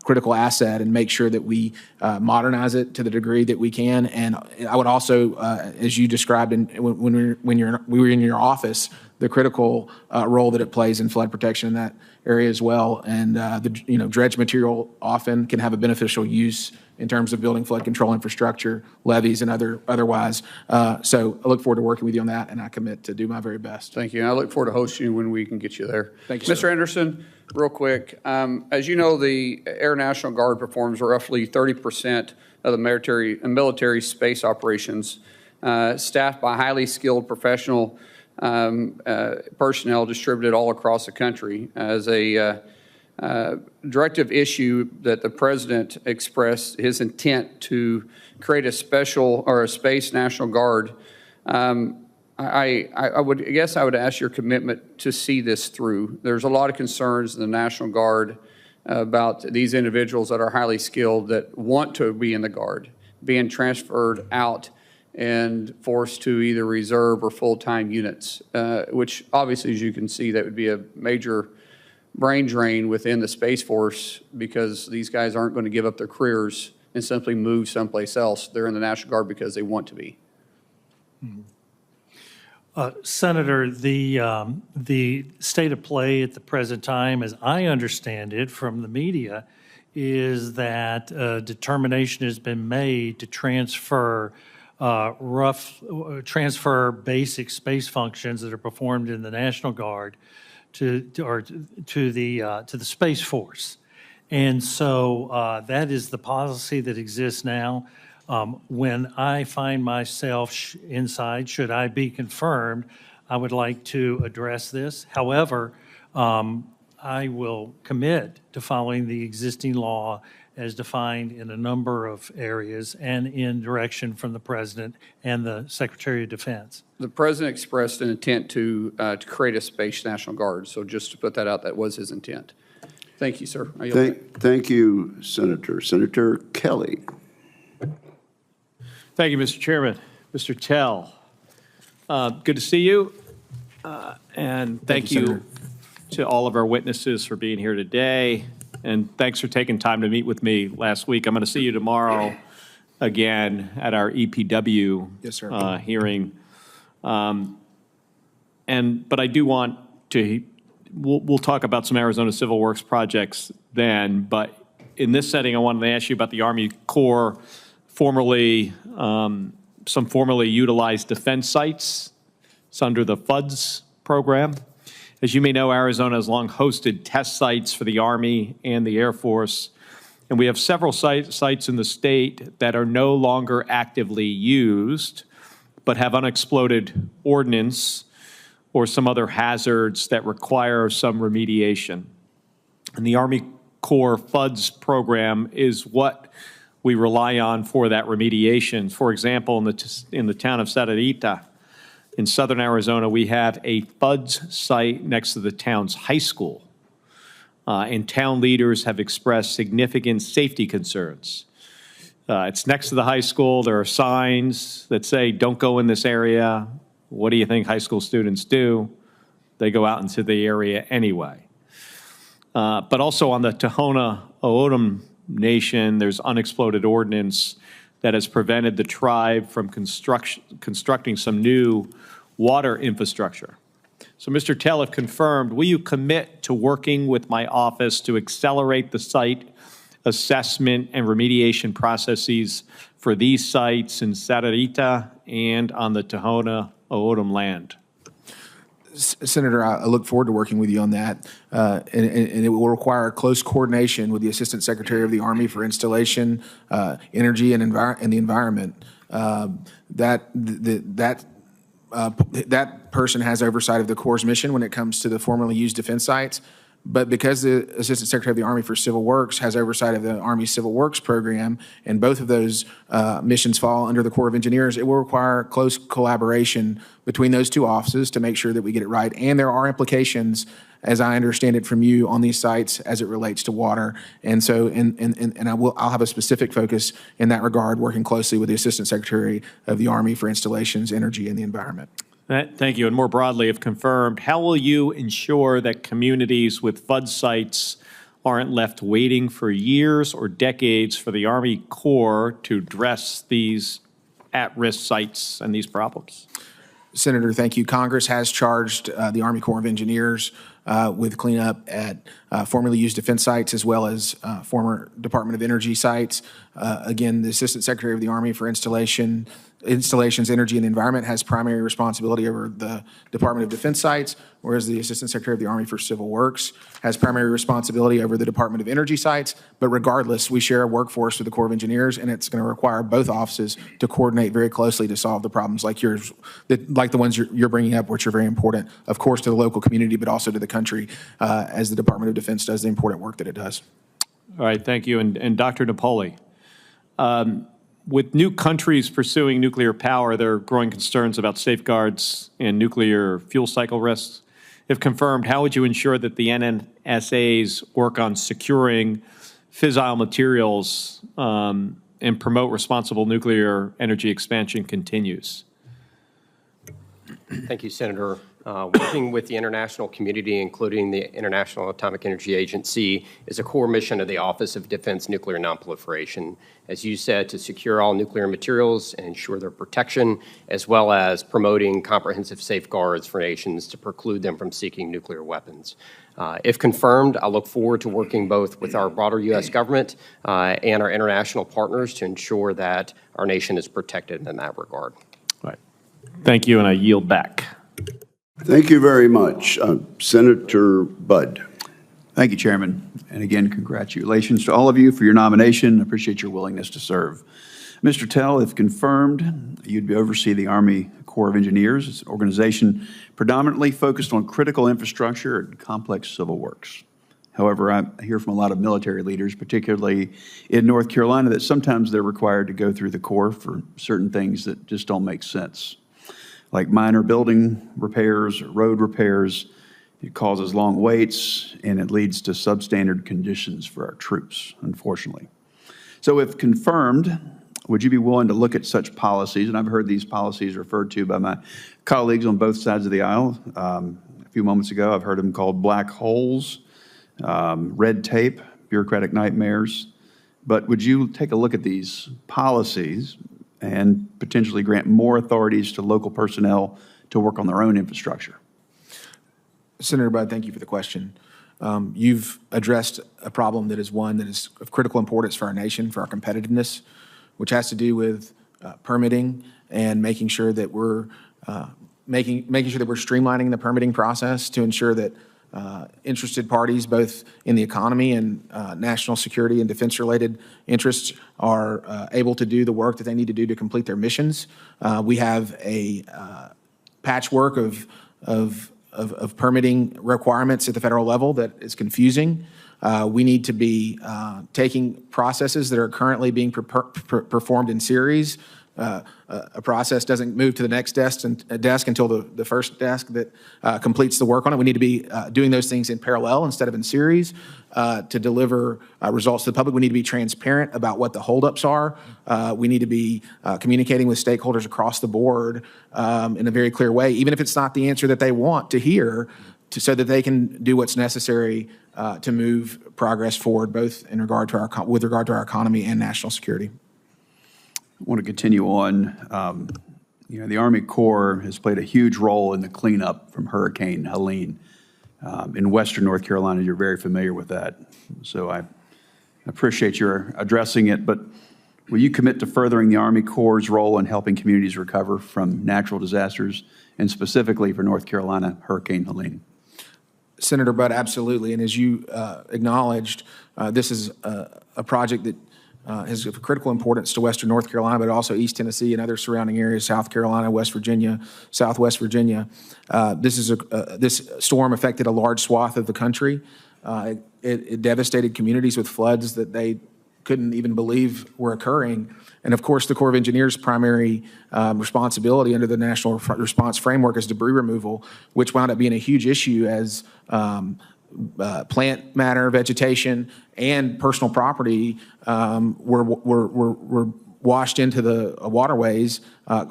critical asset and make sure that we modernize it to the degree that we can. And I would also, as you described when we were in your office, the critical role that it plays in flood protection in that area as well. And the dredge material often can have a beneficial use in terms of building flood control infrastructure, levees, and otherwise. So I look forward to working with you on that, and I commit to do my very best. Thank you. And I look forward to hosting you when we can get you there. Thank you, Mr. Anderson, real quick, as you know, the Air National Guard performs roughly 30% of the military space operations, staffed by highly skilled professional personnel distributed all across the country. As a directive issue that the President expressed his intent to create a special or a Space National Guard, I would ask your commitment to see this through. There's a lot of concerns in the National Guard about these individuals that are highly skilled that want to be in the Guard being transferred out and forced to either reserve or full-time units, which obviously, as you can see, that would be a major brain drain within the Space Force because these guys aren't going to give up their careers and simply move someplace else. They're in the National Guard because they want to be. Senator, the state of play at the present time, as I understand it from the media, is that determination has been made to transfer basic space functions that are performed in the National Guard to the Space Force. And so that is the policy that exists now. When I find myself inside, should I be confirmed, I would like to address this. However, I will commit to following the existing law as defined in a number of areas and in direction from the President and the Secretary of Defense. The President expressed an intent to create a Space National Guard, so just to put that out, that was his intent. Thank you, sir. I yield back. Thank you, Senator. Senator Kelly. Thank you, Mr. Chairman. Mr. Tell, good to see you. And thank you to all of our witnesses for being here today. And thanks for taking time to meet with me last week. I'm going to see you tomorrow again at our EPW hearing. But I do want to, we'll talk about some Arizona Civil Works projects then. But in this setting, I wanted to ask you about the Army Corps formerly, some formerly utilized defense sites. It's under the FUDS program. As you may know, Arizona has long hosted test sites for the Army and the Air Force, and we have several sites in the state that are no longer actively used, but have unexploded ordnance or some other hazards that require some remediation. And the Army Corps FUDS program is what we rely on for that remediation. For example, in the town of Saranita, in southern Arizona, we have a FUDS site next to the town's high school, and town leaders have expressed significant safety concerns. It's next to the high school. There are signs that say, don't go in this area. What do you think high school students do? They go out into the area anyway. But also on the Tohono O'odham Nation, there's unexploded ordnance that has prevented the tribe from constructing some new water infrastructure. So, Mr. Tell, if confirmed, will you commit to working with my office to accelerate the site assessment and remediation processes for these sites in Saranita and on the Tohono O'odham land? Senator, I look forward to working with you on that, and it will require close coordination with the Assistant Secretary of the Army for Installation, Energy, and the Environment. That person has oversight of the Corps' mission when it comes to the formerly used defense sites. But because the Assistant Secretary of the Army for Civil Works has oversight of the Army Civil Works program, and both of those missions fall under the Corps of Engineers, it will require close collaboration between those two offices to make sure that we get it right. And there are implications, as I understand it from you, on these sites as it relates to water. And so, I'll have a specific focus in that regard, working closely with the Assistant Secretary of the Army for Installations, Energy, and the Environment. Thank you. And more broadly, if confirmed, how will you ensure that communities with FUD sites aren't left waiting for years or decades for the Army Corps to address these at-risk sites and these problems? Senator, thank you. Congress has charged the Army Corps of Engineers with cleanup at formerly used defense sites as well as former Department of Energy sites. Again, the Assistant Secretary of the Army for Installations, Energy, and the Environment has primary responsibility over the Department of Defense sites, whereas the Assistant Secretary of the Army for Civil Works has primary responsibility over the Department of Energy sites. But regardless, we share a workforce with the Corps of Engineers, and it's going to require both offices to coordinate very closely to solve the problems like yours, like the ones you're bringing up, which are very important, of course, to the local community, but also to the country, as the Department of Defense does the important work that it does. All right, thank you. And Dr. Napoli, with new countries pursuing nuclear power, there are growing concerns about safeguards and nuclear fuel cycle risks. If confirmed, how would you ensure that the NNSA's work on securing fissile materials and promote responsible nuclear energy expansion continues? Thank you, Senator. Working with the international community, including the International Atomic Energy Agency, is a core mission of the Office of Defense Nuclear Nonproliferation. As you said, to secure all nuclear materials and ensure their protection, as well as promoting comprehensive safeguards for nations to preclude them from seeking nuclear weapons. If confirmed, I look forward to working both with our broader U.S. government and our international partners to ensure that our nation is protected in that regard. All right. Thank you, and I yield back. Thank you very much. Senator Budd. Thank you, Chairman. And again, congratulations to all of you for your nomination. I appreciate your willingness to serve. Mr. Tell, if confirmed, you'd oversee the Army Corps of Engineers. It's an organization predominantly focused on critical infrastructure and complex civil works. However, I hear from a lot of military leaders, particularly in North Carolina, that sometimes they're required to go through the Corps for certain things that just don't make sense, like minor building repairs or road repairs. It causes long waits, and it leads to substandard conditions for our troops, unfortunately. So if confirmed, would you be willing to look at such policies? And I've heard these policies referred to by my colleagues on both sides of the aisle. A few moments ago, I've heard them called black holes, red tape, bureaucratic nightmares. But would you take a look at these policies and potentially grant more authorities to local personnel to work on their own infrastructure? Senator Budd, thank you for the question. You've addressed a problem that is one that is of critical importance for our nation, for our competitiveness, which has to do with permitting and making sure that we're streamlining the permitting process to ensure that interested parties, both in the economy and national security and defense-related interests, are able to do the work that they need to do to complete their missions. We have a patchwork of permitting requirements at the federal level that is confusing. We need to be taking processes that are currently being performed in series. A process doesn't move to the next desk until the first desk that completes the work on it. We need to be doing those things in parallel instead of in series to deliver results to the public. We need to be transparent about what the holdups are. We need to be communicating with stakeholders across the board in a very clear way, even if it's not the answer that they want to hear, so that they can do what's necessary to move progress forward, both with regard to our economy and national security. I want to continue on. The Army Corps has played a huge role in the cleanup from Hurricane Helene. In Western North Carolina, you're very familiar with that. So I appreciate your addressing it, but will you commit to furthering the Army Corps' role in helping communities recover from natural disasters, and specifically for North Carolina, Hurricane Helene? Senator Budd, absolutely. And as you acknowledged, this is a project that is of critical importance to Western North Carolina, but also East Tennessee and other surrounding areas, South Carolina, West Virginia, Southwest Virginia. This storm affected a large swath of the country. It devastated communities with floods that they couldn't even believe were occurring. And of course, the Corps of Engineers' primary responsibility under the National Response Framework is debris removal, which wound up being a huge issue as plant matter, vegetation, and personal property were washed into the waterways,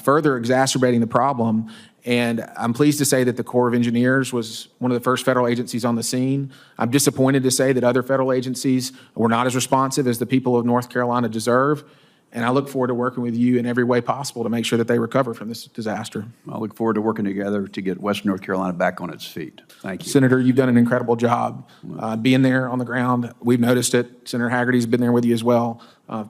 further exacerbating the problem. And I'm pleased to say that the Corps of Engineers was one of the first federal agencies on the scene. I'm disappointed to say that other federal agencies were not as responsive as the people of North Carolina deserve. And I look forward to working with you in every way possible to make sure that they recover from this disaster. I look forward to working together to get Western North Carolina back on its feet. Thank you. Senator, you've done an incredible job being there on the ground. We've noticed it. Senator Haggerty's been there with you as well.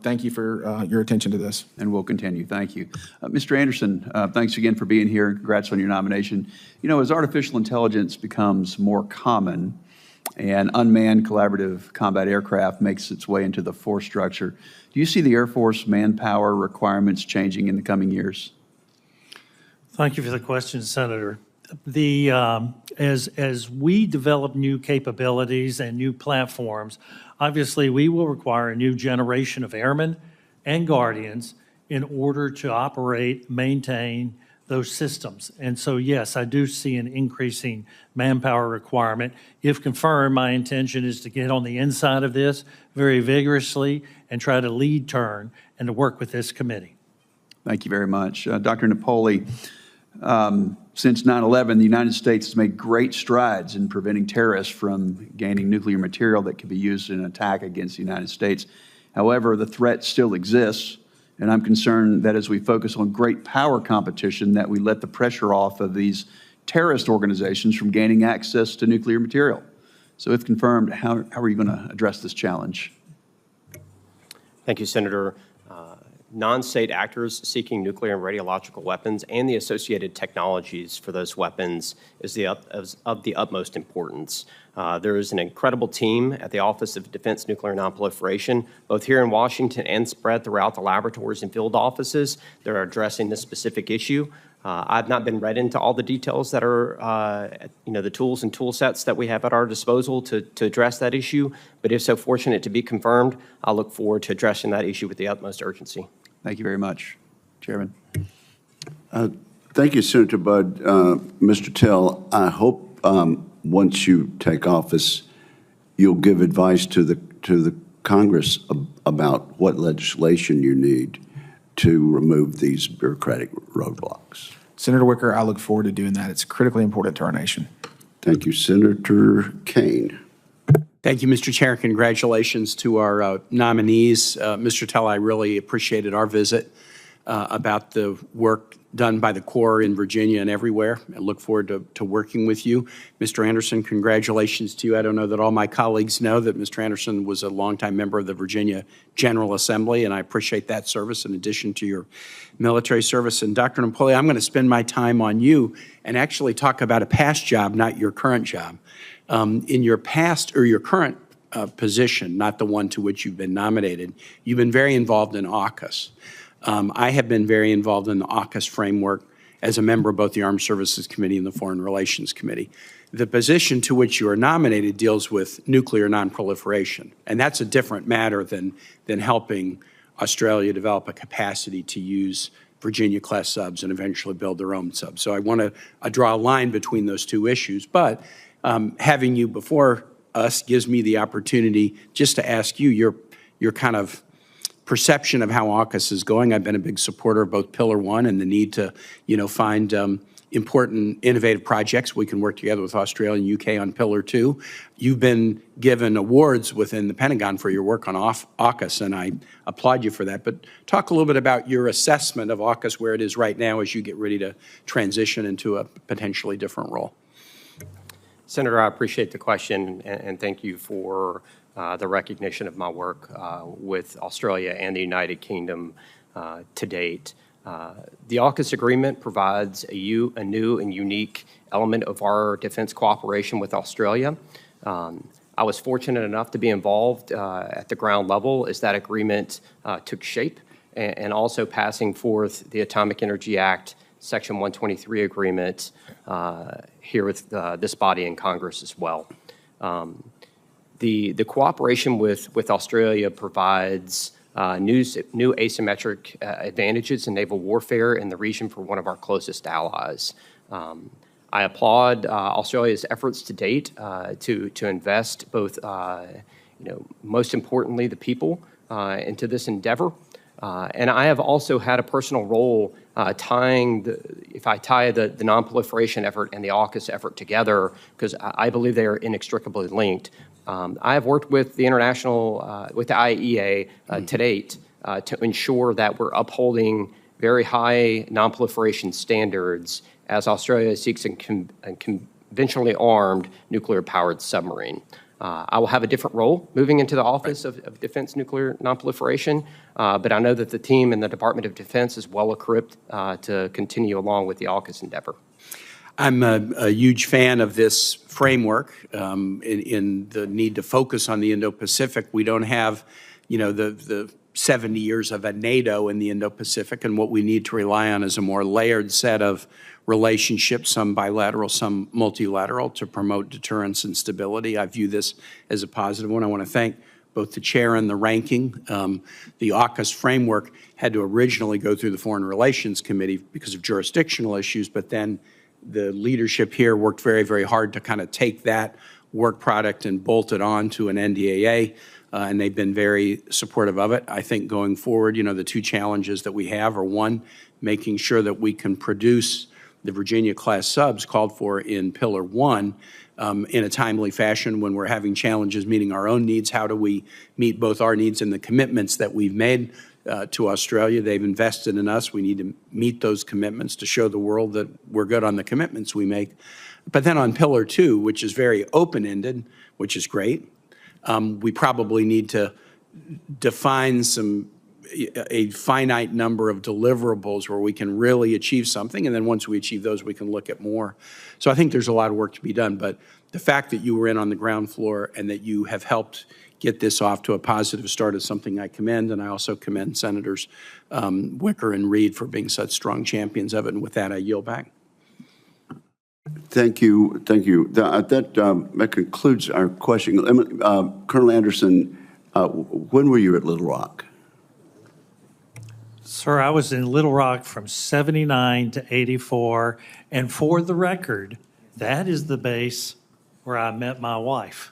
Thank you for your attention to this. And we'll continue. Thank you. Mr. Anderson, thanks again for being here. Congrats on your nomination. You know, as artificial intelligence becomes more common and unmanned collaborative combat aircraft makes its way into the force structure, do you see the Air Force manpower requirements changing in the coming years? Thank you for the question, Senator. As we develop new capabilities and new platforms, obviously we will require a new generation of airmen and guardians in order to operate, maintain those systems. And so, yes, I do see an increasing manpower requirement. If confirmed, my intention is to get on the inside of this very vigorously and try to lead turn and to work with this committee. Thank you very much. Dr. Napoli, since 9/11, the United States has made great strides in preventing terrorists from gaining nuclear material that could be used in an attack against the United States. However, the threat still exists. And I'm concerned that as we focus on great power competition, that we let the pressure off of these terrorist organizations from gaining access to nuclear material. So if confirmed, how are you going to address this challenge? Thank you, Senator. Non-state actors seeking nuclear and radiological weapons and the associated technologies for those weapons is of the utmost importance. There is an incredible team at the Office of Defense Nuclear Nonproliferation, both here in Washington and spread throughout the laboratories and field offices that are addressing this specific issue. I've not been read into all the details that are, the tools and tool sets that we have at our disposal to address that issue, but if so fortunate to be confirmed, I look forward to addressing that issue with the utmost urgency. Thank you very much, Chairman. Thank you, Senator Budd. Mr. Tell, I hope once you take office, you'll give advice to the Congress about what legislation you need to remove these bureaucratic roadblocks. Senator Wicker, I look forward to doing that. It's critically important to our nation. Thank you, Senator Kane. Thank you, Mr. Chair. Congratulations to our nominees. Mr. Tell, I really appreciated our visit about the work done by the Corps in Virginia and everywhere. I look forward to working with you. Mr. Anderson, congratulations to you. I don't know that all my colleagues know that Mr. Anderson was a longtime member of the Virginia General Assembly, and I appreciate that service in addition to your military service. And Dr. Napoli, I'm going to spend my time on you and actually talk about a past job, not your current job. In your past or your current position, not the one to which you've been nominated, you've been very involved in AUKUS. I have been very involved in the AUKUS framework as a member of both the Armed Services Committee and the Foreign Relations Committee. The position to which you are nominated deals with nuclear nonproliferation, and that's a different matter than helping Australia develop a capacity to use Virginia-class subs and eventually build their own subs. So I want to draw a line between those two issues, but having you before us gives me the opportunity just to ask you your kind of perception of how AUKUS is going. I've been a big supporter of both Pillar 1 and the need to, find important, innovative projects. We can work together with Australia and UK on Pillar 2. You've been given awards within the Pentagon for your work on AUKUS, and I applaud you for that. But talk a little bit about your assessment of AUKUS, where it is right now as you get ready to transition into a potentially different role. Senator, I appreciate the question, and thank you for the recognition of my work with Australia and the United Kingdom to date. The AUKUS agreement provides a new and unique element of our defense cooperation with Australia. I was fortunate enough to be involved at the ground level as that agreement took shape, and also passing forth the Atomic Energy Act Section 123 agreement here with this body in Congress as well. The cooperation with Australia provides new asymmetric advantages in naval warfare in the region for one of our closest allies. I applaud Australia's efforts to date to invest both, most importantly, the people into this endeavor. And I have also had a personal role if I tie the nonproliferation effort and the AUKUS effort together, because I believe they are inextricably linked. I have worked with the with the IAEA to date to ensure that we're upholding very high nonproliferation standards as Australia seeks a conventionally armed nuclear-powered submarine. I will have a different role moving into the Office of Defense Nuclear Nonproliferation, but I know that the team in the Department of Defense is well-equipped to continue along with the AUKUS endeavor. I'm a huge fan of this framework in the need to focus on the Indo-Pacific. We don't have, the 70 years of a NATO in the Indo-Pacific, and what we need to rely on is a more layered set of relationships, some bilateral, some multilateral, to promote deterrence and stability. I view this as a positive one. I want to thank both the chair and the ranking. The AUKUS framework had to originally go through the Foreign Relations Committee because of jurisdictional issues, but then the leadership here worked very, very hard to kind of take that work product and bolt it on to an NDAA, and they've been very supportive of it. I think going forward, the two challenges that we have are, one, making sure that we can produce the Virginia-class subs called for in Pillar 1 in a timely fashion when we're having challenges meeting our own needs. How do we meet both our needs and the commitments that we've made to Australia? They've invested in us. We need to meet those commitments to show the world that we're good on the commitments we make. But then on Pillar 2, which is very open-ended, which is great, we probably need to define a finite number of deliverables where we can really achieve something, and then once we achieve those, we can look at more. So I think there's a lot of work to be done, but the fact that you were in on the ground floor and that you have helped get this off to a positive start is something I commend, and I also commend Senators Wicker and Reed for being such strong champions of it. And with that, I yield back. Thank you. Thank you. That concludes our question. Colonel Anderson, when were you at Little Rock? Sir, I was in Little Rock from 79 to 84, and for the record, that is the base where I met my wife.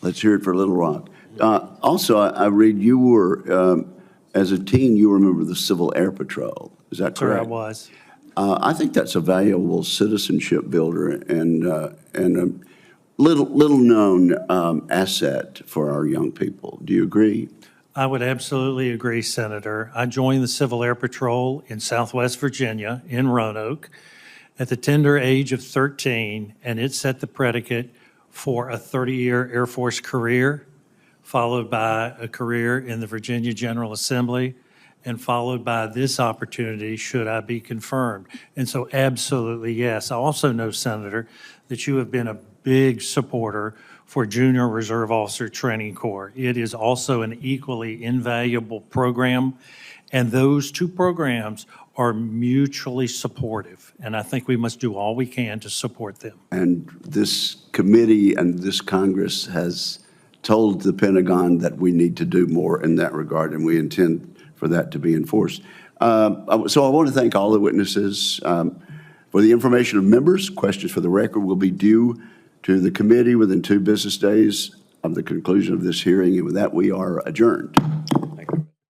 Let's hear it for Little Rock. Also, I read you were, as a teen, you were a member of the Civil Air Patrol. Is that correct? Sir, I was. I think that's a valuable citizenship builder and a little known asset for our young people. Do you agree? I would absolutely agree, Senator. I joined the Civil Air Patrol in Southwest Virginia, in Roanoke, at the tender age of 13, and it set the predicate for a 30-year Air Force career, followed by a career in the Virginia General Assembly, and followed by this opportunity should I be confirmed. And so absolutely, yes. I also know, Senator, that you have been a big supporter for Junior Reserve Officer Training Corps. It is also an equally invaluable program, and those two programs are mutually supportive, and I think we must do all we can to support them. And this committee and this Congress has told the Pentagon that we need to do more in that regard, and we intend for that to be enforced. So I want to thank all the witnesses. For the information of members, questions for the record will be due to the committee within 2 business days of the conclusion of this hearing, and with that, we are adjourned.